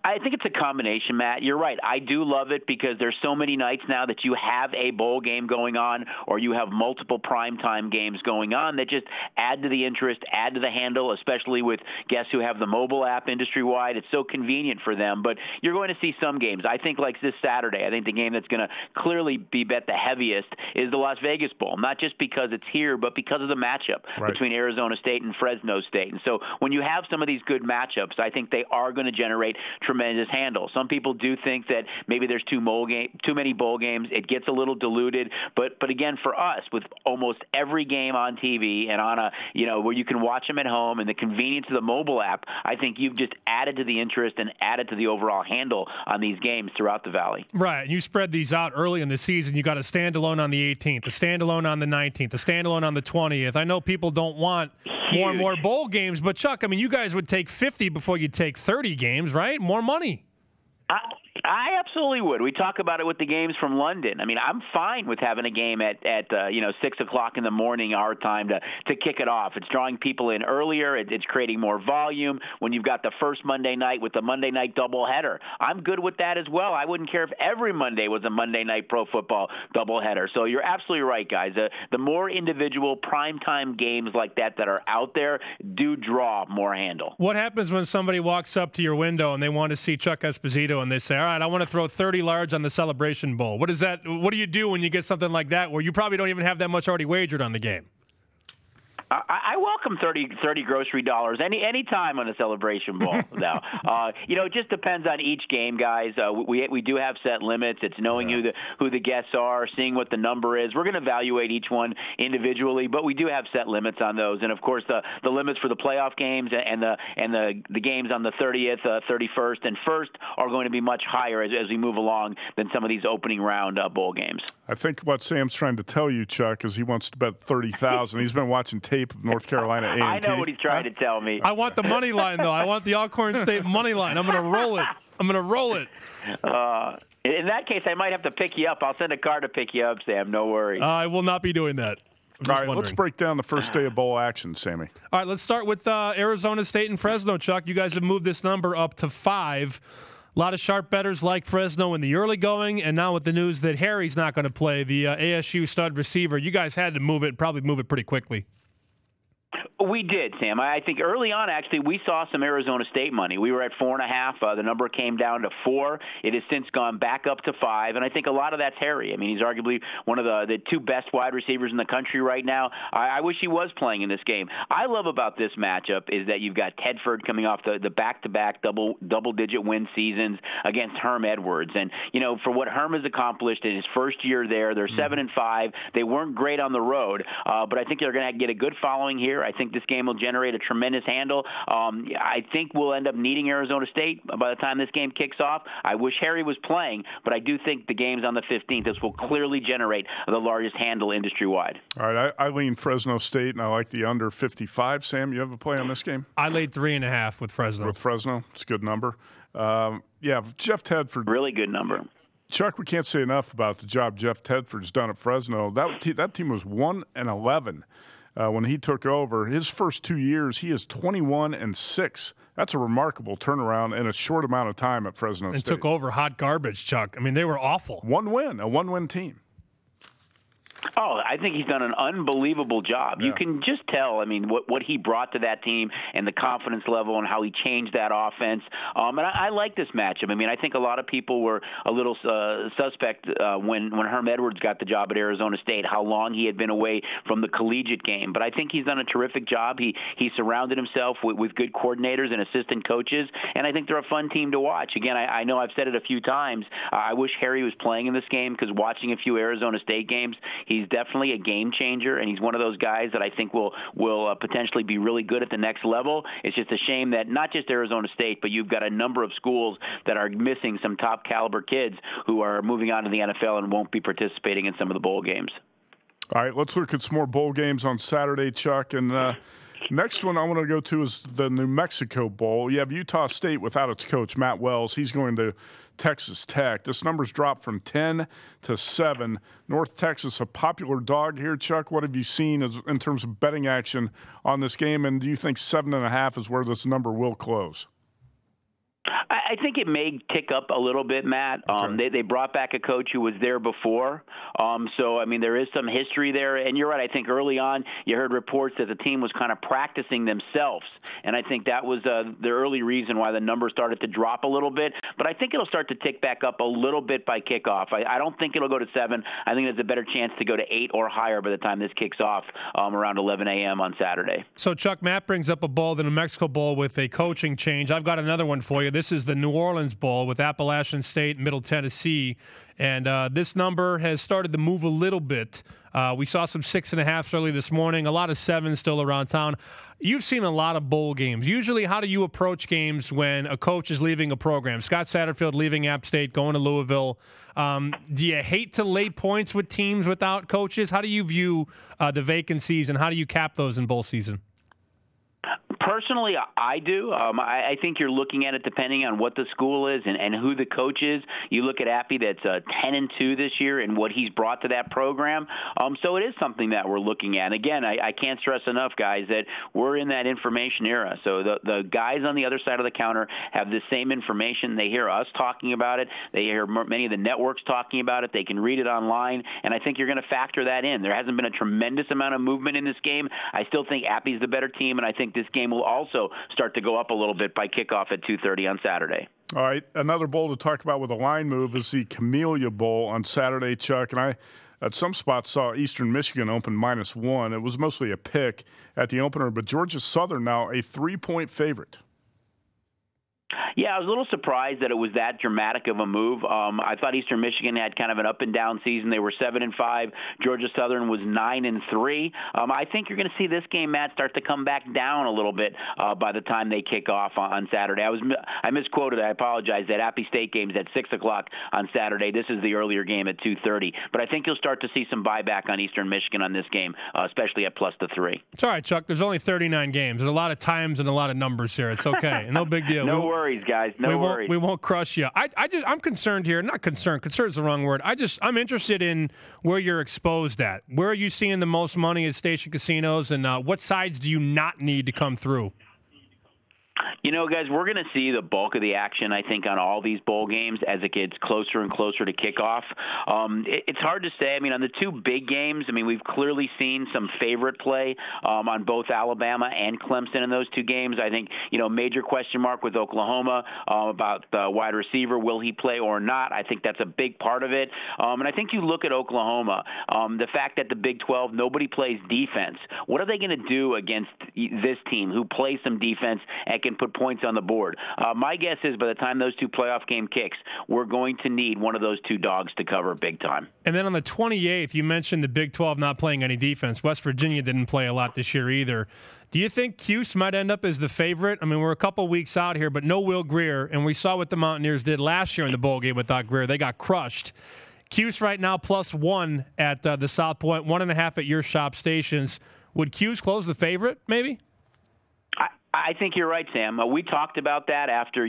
I think it's a combination, Matt. You're right. I do love it because there's so many nights now that you have a bowl game going on or you have multiple primetime games going on that just add to the interest, add to the handle, especially with guests who have the mobile app industry-wide. It's so convenient for them. But you're going to see some games. I think like this Saturday, I think the game that's going to clearly be bet the heaviest is the Las Vegas Bowl, not just because it's here, but because of the matchup between Arizona State and Fresno State. And so when you have some of these good matchups, I think they are going to generate tremendous handle. Some people do think that maybe there's too many bowl games. It gets a little diluted. But again, for us, with almost every game on TV and on a where you can watch them at home and the convenience of the mobile app, I think you've just added to the interest and added to the overall handle on these games throughout the Valley. Right. And you spread these out early in the season. You got a standalone on the 18th, a standalone on the 19th, a standalone on the 20th. I know people don't want more and more bowl games, but Chuck, I mean, you guys would take 50 before you take 30 games, right? More money. I absolutely would. We talk about it with the games from London. I mean, I'm fine with having a game at 6 o'clock in the morning our time to kick it off. It's drawing people in earlier. It's creating more volume. When you've got the first Monday night with the Monday night doubleheader, I'm good with that as well. I wouldn't care if every Monday was a Monday night pro football doubleheader. So you're absolutely right, guys. The more individual primetime games like that are out there do draw more handle. What happens when somebody walks up to your window and they want to see Chuck Esposito and they say, all right, I want to throw 30 large on the Celebration Bowl. What is that? What do you do when you get something like that where you probably don't even have that much already wagered on the game? I welcome 30 grocery dollars any time on a Celebration Bowl. Now, it just depends on each game, guys. We do have set limits. It's knowing who the guests are, seeing what the number is. We're going to evaluate each one individually, but we do have set limits on those. And of course, the limits for the playoff games and the games on the 30th, 31st, and 1st are going to be much higher as we move along than some of these opening round bowl games. I think what Sam's trying to tell you, Chuck, is he wants to bet 30,000. He's been watching tape of North Carolina A&T. I know what he's trying to tell me. I want the money line, though. I want the Alcorn State money line. I'm going to roll it. In that case, I might have to pick you up. I'll send a car to pick you up, Sam. No worry. I will not be doing that. All right, let's break down the first day of bowl action, Sammy. All right, let's start with Arizona State and Fresno, Chuck. You guys have moved this number up to 5. A lot of sharp bettors like Fresno in the early going, and now with the news that Harry's not going to play, the ASU stud receiver, you guys had to move it, probably move it pretty quickly. We did, Sam. I think early on, actually, we saw some Arizona State money. We were at 4.5. The number came down to 4. It has since gone back up to 5, and I think a lot of that's Harry. I mean, he's arguably one of the two best wide receivers in the country right now. I wish he was playing in this game. I love about this matchup is that you've got Tedford coming off the back-to-back double-digit win seasons against Herm Edwards. And, for what Herm has accomplished in his first year there, they're 7-5. They weren't great on the road, but I think they're going to get a good following here. I think this game will generate a tremendous handle. I think we'll end up needing Arizona State by the time this game kicks off. I wish Harry was playing, but I do think the game's on the 15th. This will clearly generate the largest handle industry-wide. All right, I lean Fresno State, and I like the under 55. Sam, you have a play on this game? I laid 3.5 with Fresno. With Fresno? It's a good number. Jeff Tedford. Really good number. Chuck, we can't say enough about the job Jeff Tedford's done at Fresno. That team was 1-11. When he took over. His first 2 years, he is 21-6. That's a remarkable turnaround in a short amount of time at Fresno State. And took over hot garbage, Chuck. I mean, they were awful. A one-win team. Oh, I think he's done an unbelievable job. Yeah. You can just tell, I mean, what he brought to that team and the confidence level and how he changed that offense. And I like this matchup. I mean, I think a lot of people were a little suspect when Herm Edwards got the job at Arizona State, how long he had been away from the collegiate game. But I think he's done a terrific job. He surrounded himself with good coordinators and assistant coaches, and I think they're a fun team to watch. Again, I know I've said it a few times. I wish Harry was playing in this game because watching a few Arizona State games, he's He's definitely a game changer, and he's one of those guys that I think will potentially be really good at the next level. It's just a shame that not just Arizona State, but you've got a number of schools that are missing some top caliber kids who are moving on to the NFL and won't be participating in some of the bowl games. All right, let's look at some more bowl games on Saturday, Chuck. And next one I want to go to is the New Mexico Bowl. You have Utah State without its coach, Matt Wells. He's going to Texas Tech. This number's dropped from 10 to 7. North Texas, a popular dog here, Chuck. What have you seen in terms of betting action on this game? And do you think 7.5 is where this number will close? I think it may tick up a little bit, Matt. They brought back a coach who was there before. So, I mean, there is some history there. And you're right. I think early on you heard reports that the team was kind of practicing themselves. And I think that was the early reason why the number started to drop a little bit. But I think it'll start to tick back up a little bit by kickoff. I don't think it'll go to 7. I think there's a better chance to go to 8 or higher by the time this kicks off around 11 a.m. on Saturday. So, Chuck, Matt brings up a bowl, the New Mexico Bowl, with a coaching change. I've got another one for you. This is the New Orleans Bowl with Appalachian State and Middle Tennessee. And this number has started to move a little bit. We saw some 6.5s early this morning, a lot of 7s still around town. You've seen a lot of bowl games. Usually, how do you approach games when a coach is leaving a program? Scott Satterfield leaving App State, going to Louisville. Do you hate to lay points with teams without coaches? How do you view the vacancies, and how do you cap those in bowl season? Personally, I do. I think you're looking at it depending on what the school is and who the coach is. You look at Appy that's 10-2 this year and what he's brought to that program. So it is something that we're looking at. Again, I can't stress enough, guys, that we're in that information era. So the guys on the other side of the counter have the same information. They hear us talking about it. They hear many of the networks talking about it. They can read it online, and I think you're going to factor that in. There hasn't been a tremendous amount of movement in this game. I still think Appy's the better team, and I think this game will also start to go up a little bit by kickoff at 2:30 on Saturday. All right, another bowl to talk about with a line move is the Camellia Bowl on Saturday, Chuck. And I, at some spots, saw Eastern Michigan open -1. It was mostly a pick at the opener, but Georgia Southern now a 3-point favorite. Yeah, I was a little surprised that it was that dramatic of a move. I thought Eastern Michigan had kind of an up-and-down season. They were 7-5. Georgia Southern was 9-3. I think you're going to see this game, Matt, start to come back down a little bit by the time they kick off on Saturday. I misquoted. I apologize. That Appy State game is at 6 o'clock on Saturday. This is the earlier game at 2:30. But I think you'll start to see some buyback on Eastern Michigan on this game, especially at +3. It's all right, Chuck. There's only 39 games. There's a lot of times and a lot of numbers here. It's okay. No big deal. No worries, guys. No worries. We won't crush you. I'm concerned here. Not concerned. Concerned is the wrong word. I'm interested in where you're exposed at. Where are you seeing the most money at station casinos, and what sides do you not need to come through? You know, guys, we're going to see the bulk of the action, I think, on all these bowl games as it gets closer and closer to kickoff. It's hard to say. I mean, on the two big games, I mean, we've clearly seen some favorite play on both Alabama and Clemson in those two games. I think, major question mark with Oklahoma about the wide receiver. Will he play or not? I think that's a big part of it. And I think you look at Oklahoma, the fact that the Big 12, nobody plays defense. What are they going to do against this team who plays some defense and can put points on the board? My guess is by the time those two playoff game kicks, we're going to need one of those two dogs to cover big time. And then on the 28th, you mentioned the Big 12 not playing any defense. West Virginia didn't play a lot this year either. Do you think Cuse might end up as the favorite? I mean, we're a couple weeks out here, but no Will Grier, and we saw what the Mountaineers did last year in the bowl game without Grier. They got crushed. Cuse right now +1 at the South Point, 1.5 at your shop stations. Would Cuse close the favorite, maybe? I think you're right, Sam. We talked about that after,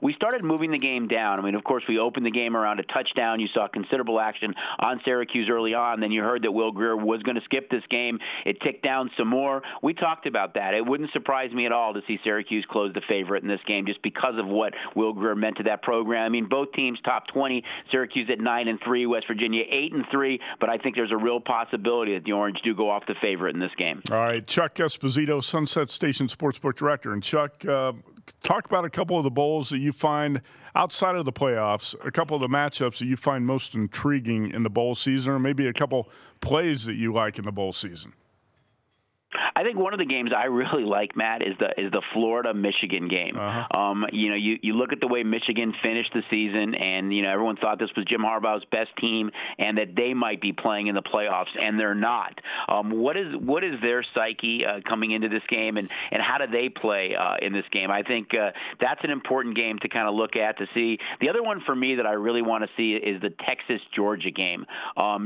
we started moving the game down. I mean, of course, we opened the game around a touchdown. You saw considerable action on Syracuse early on. Then you heard that Will Grier was going to skip this game. It ticked down some more. We talked about that. It wouldn't surprise me at all to see Syracuse close the favorite in this game just because of what Will Grier meant to that program. I mean, both teams top 20, Syracuse at 9-3, West Virginia 8-3, but I think there's a real possibility that the Orange do go off the favorite in this game. All right, Chuck Esposito, Sunset Station Sportsbook Director. And Chuck, talk about a couple of the bowls that you find outside of the playoffs, a couple of the matchups that you find most intriguing in the bowl season, or maybe a couple plays that you like in the bowl season. I think one of the games I really like, Matt, is the Florida-Michigan game. You look at the way Michigan finished the season, and everyone thought this was Jim Harbaugh's best team, and that they might be playing in the playoffs, and they're not. What is their psyche coming into this game, and how do they play in this game? I think that's an important game to kind of look at to see. The other one for me that I really want to see is the Texas-Georgia game.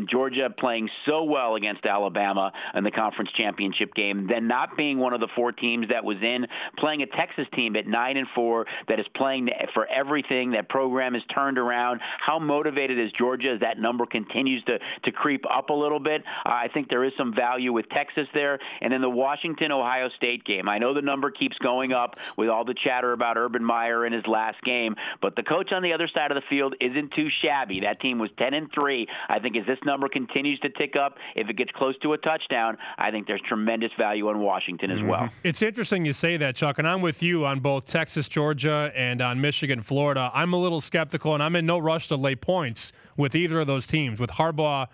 Georgia playing so well against Alabama in the conference championship game, then not being one of the 4 teams that was in, playing a Texas team at 9-4 that is playing for everything. That program is turned around. How motivated is Georgia as that number continues to creep up a little bit? I think there is some value with Texas there. And then the Washington-Ohio State game. I know the number keeps going up with all the chatter about Urban Meyer in his last game, but the coach on the other side of the field isn't too shabby. That team was 10-3. I think as this number continues to tick up, if it gets close to a touchdown, I think there's tremendous value on Washington as well. It's interesting you say that, Chuck, and I'm with you on both Texas, Georgia, and on Michigan, Florida. I'm a little skeptical, and I'm in no rush to lay points with either of those teams, with Harbaugh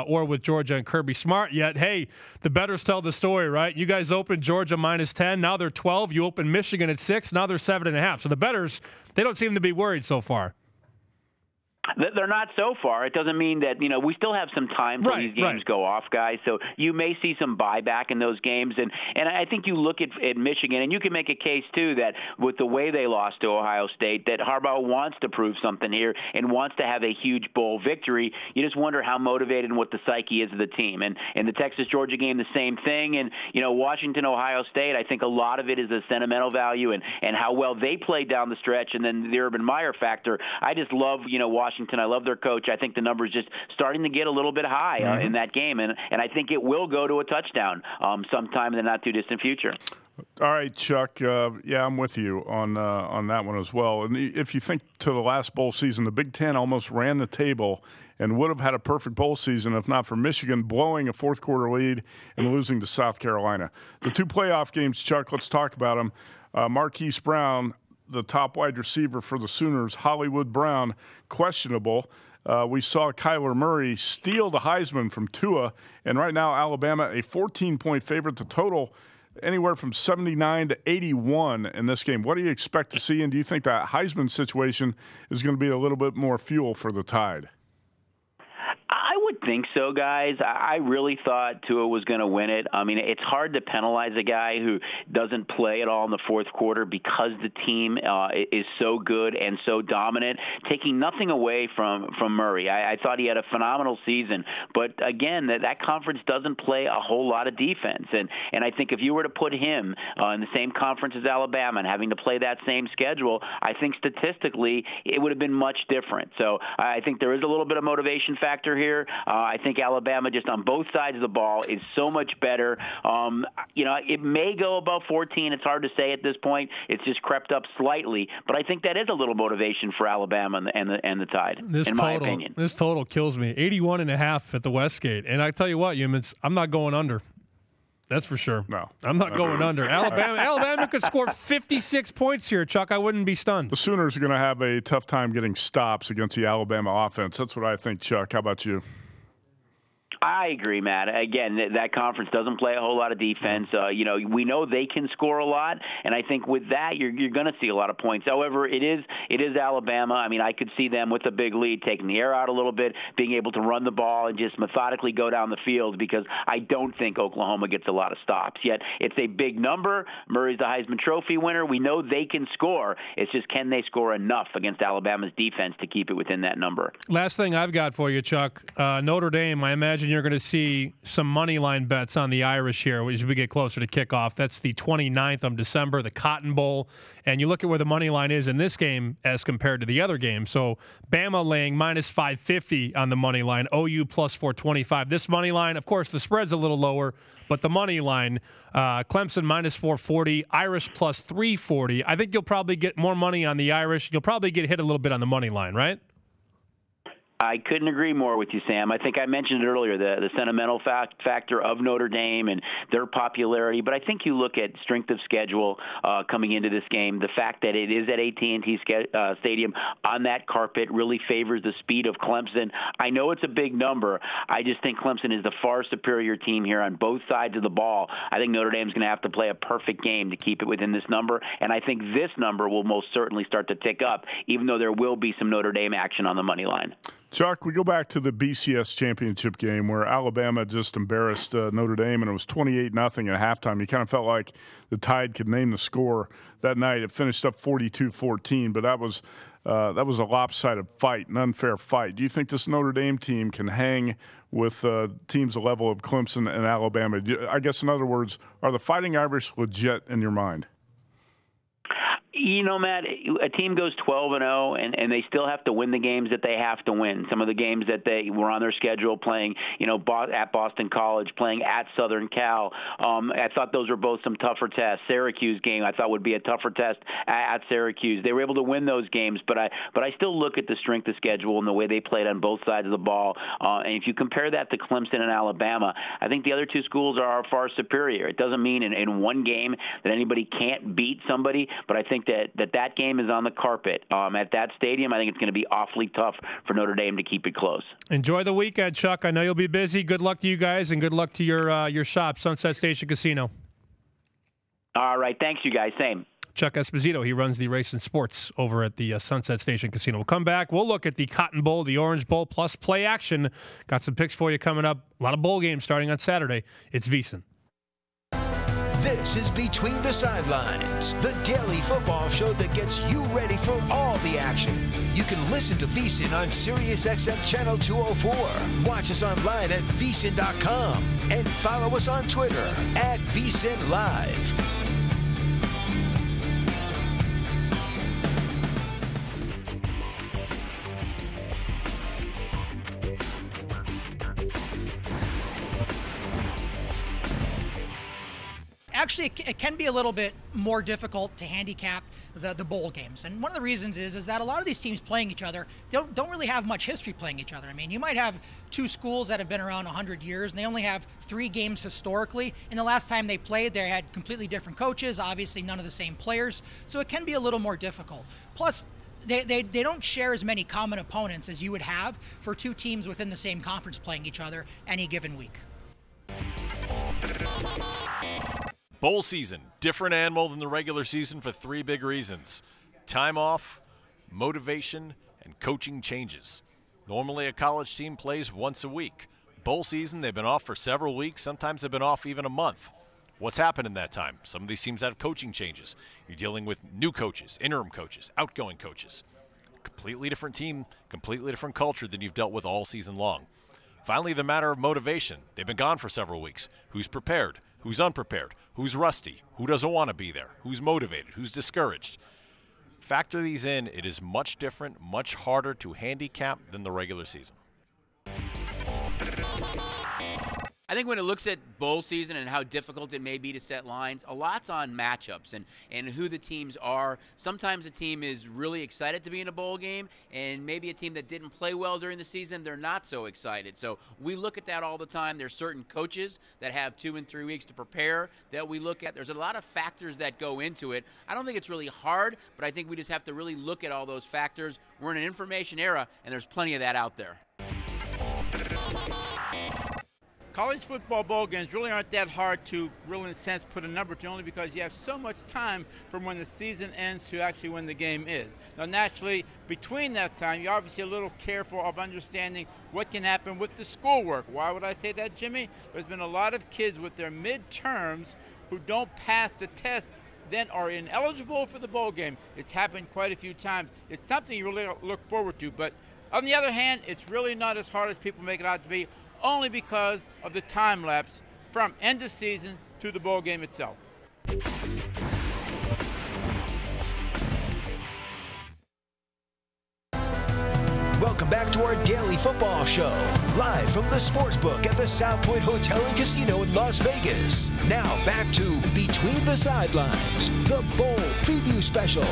or with Georgia and Kirby Smart. Yet, hey, the bettors tell the story, right? You guys opened Georgia -10. Now they're 12. You opened Michigan at 6. Now they're 7.5. So the bettors, they don't seem to be worried so far. They're not so far. It doesn't mean that, we still have some time till these games go off, guys. So you may see some buyback in those games. And I think you look at Michigan, and you can make a case, too, that with the way they lost to Ohio State, that Harbaugh wants to prove something here and wants to have a huge bowl victory. You just wonder how motivated and what the psyche is of the team. And in the Texas-Georgia game, the same thing. And, Washington-Ohio State, I think a lot of it is a sentimental value and how well they played down the stretch, and then the Urban Meyer factor. I just love, Washington. I love their coach. I think the number is just starting to get a little bit high in that game, and I think it will go to a touchdown sometime in the not-too-distant future. All right, Chuck. I'm with you on that one as well. And if you think to the last bowl season, the Big Ten almost ran the table and would have had a perfect bowl season if not for Michigan blowing a fourth-quarter lead and losing to South Carolina. The 2 playoff games, Chuck, let's talk about them. Marquise Brown, the top wide receiver for the Sooners, Hollywood Brown, questionable. We saw Kyler Murray steal the Heisman from Tua, and right now Alabama a 14-point favorite. The total anywhere from 79 to 81 in this game. What do you expect to see, and do you think that Heisman situation is going to be a little bit more fuel for the Tide? I would think so, guys. I really thought Tua was going to win it. I mean, it's hard to penalize a guy who doesn't play at all in the fourth quarter because the team is so good and so dominant, taking nothing away from Murray. I thought he had a phenomenal season. But, again, that conference doesn't play a whole lot of defense. And I think if you were to put him in the same conference as Alabama and having to play that same schedule, I think statistically it would have been much different. So I think there is a little bit of motivation factor here. I think Alabama, just on both sides of the ball, is so much better. It may go above 14. It's hard to say at this point. It's just crept up slightly. But I think that is a little motivation for Alabama and the Tide, my opinion. This total kills me. 81.5 at the Westgate. And I tell you what, humans, I'm not going under. That's for sure. No. I'm not going under. Alabama could score 56 points here, Chuck. I wouldn't be stunned. The Sooners are going to have a tough time getting stops against the Alabama offense. That's what I think, Chuck. How about you? I agree, Matt. Again, that conference doesn't play a whole lot of defense. We know they can score a lot, and I think with that, you're going to see a lot of points. However, it is Alabama. I mean, I could see them with a big lead, taking the air out a little bit, being able to run the ball and just methodically go down the field, because I don't think Oklahoma gets a lot of stops. Yet it's a big number. Murray's the Heisman Trophy winner. We know they can score. It's just, can they score enough against Alabama's defense to keep it within that number? Last thing I've got for you, Chuck. Notre Dame, I imagine you're going to see some money line bets on the Irish here as we get closer to kickoff. That's the 29th of December, the Cotton Bowl. And you look at where the money line is in this game as compared to the other game. So Bama laying minus 550 on the money line, OU plus 425. This money line, of course, the spread's a little lower, but the money line, Clemson minus 440, Irish plus 340. I think you'll probably get more money on the Irish. You'll probably get hit a little bit on the money line, right? I couldn't agree more with you, Sam. I think I mentioned it earlier, the sentimental factor of Notre Dame and their popularity. But I think you look at strength of schedule coming into this game. The fact that it is at AT&T Stadium on that carpet really favors the speed of Clemson. I know it's a big number. I just think Clemson is the far superior team here on both sides of the ball. I think Notre Dame's going to have to play a perfect game to keep it within this number. And I think this number will most certainly start to tick up, even though there will be some Notre Dame action on the money line. Chuck, we go back to the BCS championship game where Alabama just embarrassed Notre Dame, and it was 28-0 at halftime. You kind of felt like the Tide could name the score that night. It finished up 42-14, but that was a lopsided fight, an unfair fight. Do you think this Notre Dame team can hang with teams the level of Clemson and Alabama? I guess, in other words, are the Fighting Irish legit in your mind? You know, Matt, a team goes 12-0, and they still have to win the games that they have to win. Some of the games that they were on their schedule, playing, at Boston College, playing at Southern Cal. I thought those were both some tougher tests. Syracuse game I thought would be a tougher test at Syracuse. They were able to win those games, but I still look at the strength of schedule and the way they played on both sides of the ball. And if you compare that to Clemson and Alabama, I think the other two schools are far superior. It doesn't mean in one game that anybody can't beat somebody, but I think that game is on the carpet. At that stadium, I think it's going to be awfully tough for Notre Dame to keep it close. Enjoy the weekend, Chuck. I know you'll be busy. Good luck to you guys, and good luck to your shop, Sunset Station Casino. All right. Thanks, you guys. Same. Chuck Esposito, he runs the race and sports over at the Sunset Station Casino. We'll come back. We'll look at the Cotton Bowl, the Orange Bowl, plus play action. Got some picks for you coming up. A lot of bowl games starting on Saturday. It's VSiN. This is Between the Sidelines, the daily football show that gets you ready for all the action. You can listen to VSiN on SiriusXM Channel 204. Watch us online at VSiN.com and follow us on Twitter at VSiN Live. Actually, it can be a little bit more difficult to handicap the bowl games. And one of the reasons is that a lot of these teams playing each other don't really have much history playing each other. I mean, you might have two schools that have been around 100 years, and they only have 3 games historically. And the last time they played, they had completely different coaches, obviously none of the same players. So it can be a little more difficult. Plus, they don't share as many common opponents as you would have for two teams within the same conference playing each other any given week. Bowl season, different animal than the regular season for 3 big reasons. Time off, motivation, and coaching changes. Normally a college team plays once a week. Bowl season, they've been off for several weeks. Sometimes they've been off even a month. What's happened in that time? Some of these teams have coaching changes. You're dealing with new coaches, interim coaches, outgoing coaches. Completely different team, completely different culture than you've dealt with all season long. Finally, the matter of motivation. They've been gone for several weeks. Who's prepared? Who's unprepared? Who's rusty? Who doesn't want to be there? Who's motivated? Who's discouraged? Factor these in, it is much different, much harder to handicap than the regular season. I think when it looks at bowl season and how difficult it may be to set lines, a lot's on matchups and who the teams are. Sometimes a team is really excited to be in a bowl game, and maybe a team that didn't play well during the season, they're not so excited. So we look at that all the time. There's certain coaches that have 2 and 3 weeks to prepare that we look at. There's a lot of factors that go into it. I don't think it's really hard, but I think we just have to really look at all those factors. We're in an information era, and there's plenty of that out there. College football bowl games really aren't that hard to, really in a sense, put a number to, only because you have so much time from when the season ends to actually when the game is. Now, naturally, between that time, you're obviously a little careful of understanding what can happen with the schoolwork. Why would I say that, Jimmy? There's been a lot of kids with their midterms who don't pass the test, then are ineligible for the bowl game. It's happened quite a few times. It's something you really look forward to. But on the other hand, it's really not as hard as people make it out to be, only because of the time lapse from end of season to the bowl game itself. Welcome back to our daily football show, live from the Sportsbook at the South Point Hotel and Casino in Las Vegas. Now back to Between the Sidelines, the Bowl Preview Special.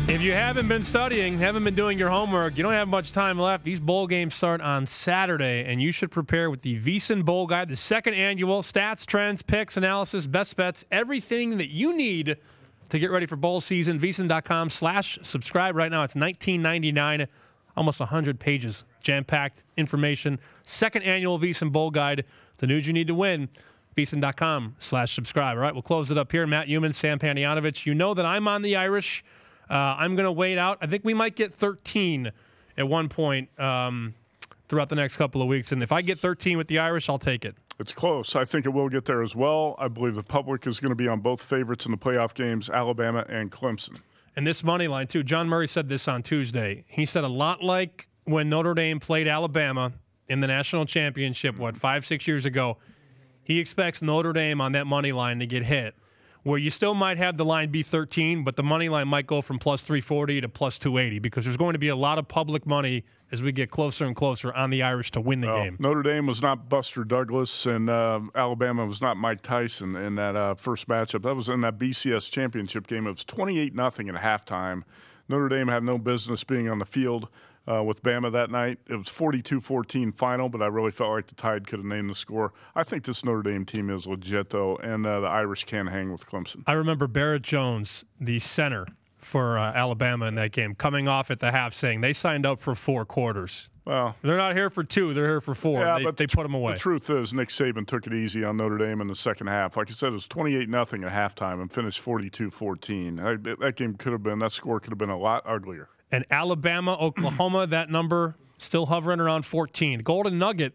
If you haven't been studying, haven't been doing your homework, you don't have much time left. These bowl games start on Saturday, and you should prepare with the VSiN Bowl Guide, the second annual stats, trends, picks, analysis, best bets, everything that you need to get ready for bowl season. VSiN.com/subscribe. Right now, it's $19.99, almost 100 pages, jam-packed information. Second annual VSiN Bowl Guide, the news you need to win. VSiN.com/subscribe. All right, we'll close it up here. Matt Human, Sam Panayotovich. You know that I'm on the Irish. I'm going to wait out. I think we might get 13 at one point throughout the next couple of weeks. And if I get 13 with the Irish, I'll take it. It's close. I think it will get there as well. I believe the public is going to be on both favorites in the playoff games, Alabama and Clemson. And this money line, too. John Murray said this on Tuesday. He said a lot like when Notre Dame played Alabama in the national championship, 5-6 years ago, he expects Notre Dame on that money line to get hit, where you still might have the line be 13, but the money line might go from plus 340 to plus 280 because there's going to be a lot of public money as we get closer and closer on the Irish to win the game. Notre Dame was not Buster Douglas, and Alabama was not Mike Tyson in that first matchup. That was in that BCS championship game. It was 28-0 at halftime. Notre Dame had no business being on the field with Bama that night. It was 42-14 final, but I really felt like the Tide could have named the score. I think this Notre Dame team is legit, though, and the Irish can hang with Clemson. I remember Barrett Jones, the center for Alabama in that game, coming off at the half saying they signed up for 4 quarters. Well, they're not here for 2, they're here for 4. Yeah, they put them away. The truth is Nick Saban took it easy on Notre Dame in the second half. Like I said, it was 28-0 at halftime and finished 42-14. That game could have been, that score could have been a lot uglier. And Alabama, Oklahoma, that number still hovering around 14. Golden Nugget,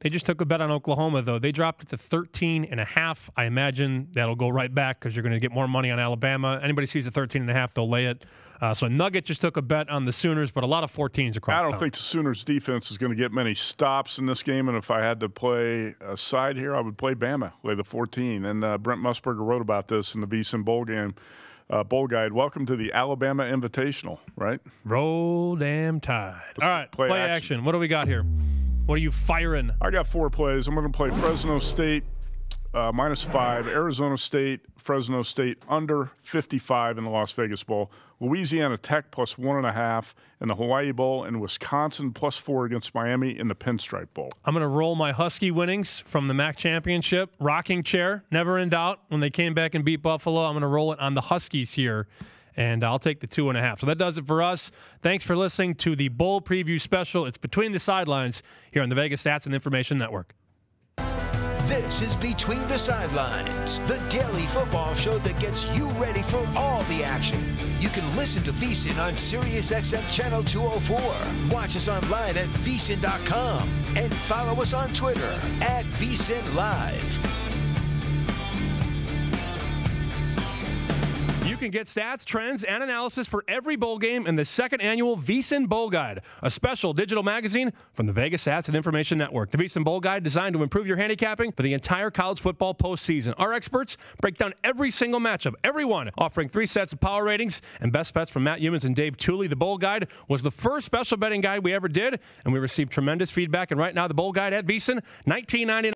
they just took a bet on Oklahoma, though. They dropped it to 13.5. I imagine that'll go right back because you're going to get more money on Alabama. Anybody sees a 13.5, they'll lay it. So Nugget just took a bet on the Sooners, but a lot of 14s across. I don't think the Sooners' defense is going to get many stops in this game, and if I had to play a side here, I would play Bama, lay the 14. And Brent Musburger wrote about this in the VSiN Bowl game. Bowl Guide. Welcome to the Alabama Invitational, right? Roll damn Tide. All right, play action. What do we got here? What are you firing? I got 4 plays. I'm going to play Fresno State -5, Arizona State, Fresno State under 55 in the Las Vegas Bowl, Louisiana Tech +1.5 in the Hawaii Bowl, and Wisconsin +4 against Miami in the Pinstripe Bowl. I'm going to roll my Husky winnings from the MAC Championship. Rocking chair, never in doubt. When they came back and beat Buffalo, I'm going to roll it on the Huskies here, and I'll take the 2.5. So that does it for us. Thanks for listening to the Bowl Preview Special. It's Between the Sidelines here on the Vegas Stats and Information Network. This is Between the Sidelines, the daily football show that gets you ready for all the action. You can listen to VSiN on SiriusXM Channel 204. Watch us online at VSiN.com and follow us on Twitter at VSiN Live. You can get stats, trends, and analysis for every bowl game in the second annual VSiN Bowl Guide, a special digital magazine from the Vegas Stats and Information Network. The VSiN Bowl Guide designed to improve your handicapping for the entire college football postseason. Our experts break down every single matchup, every one, offering 3 sets of power ratings and best bets from Matt Humans and Dave Tooley. The Bowl Guide was the first special betting guide we ever did, and we received tremendous feedback. And right now, the Bowl Guide at VSiN, $19.99.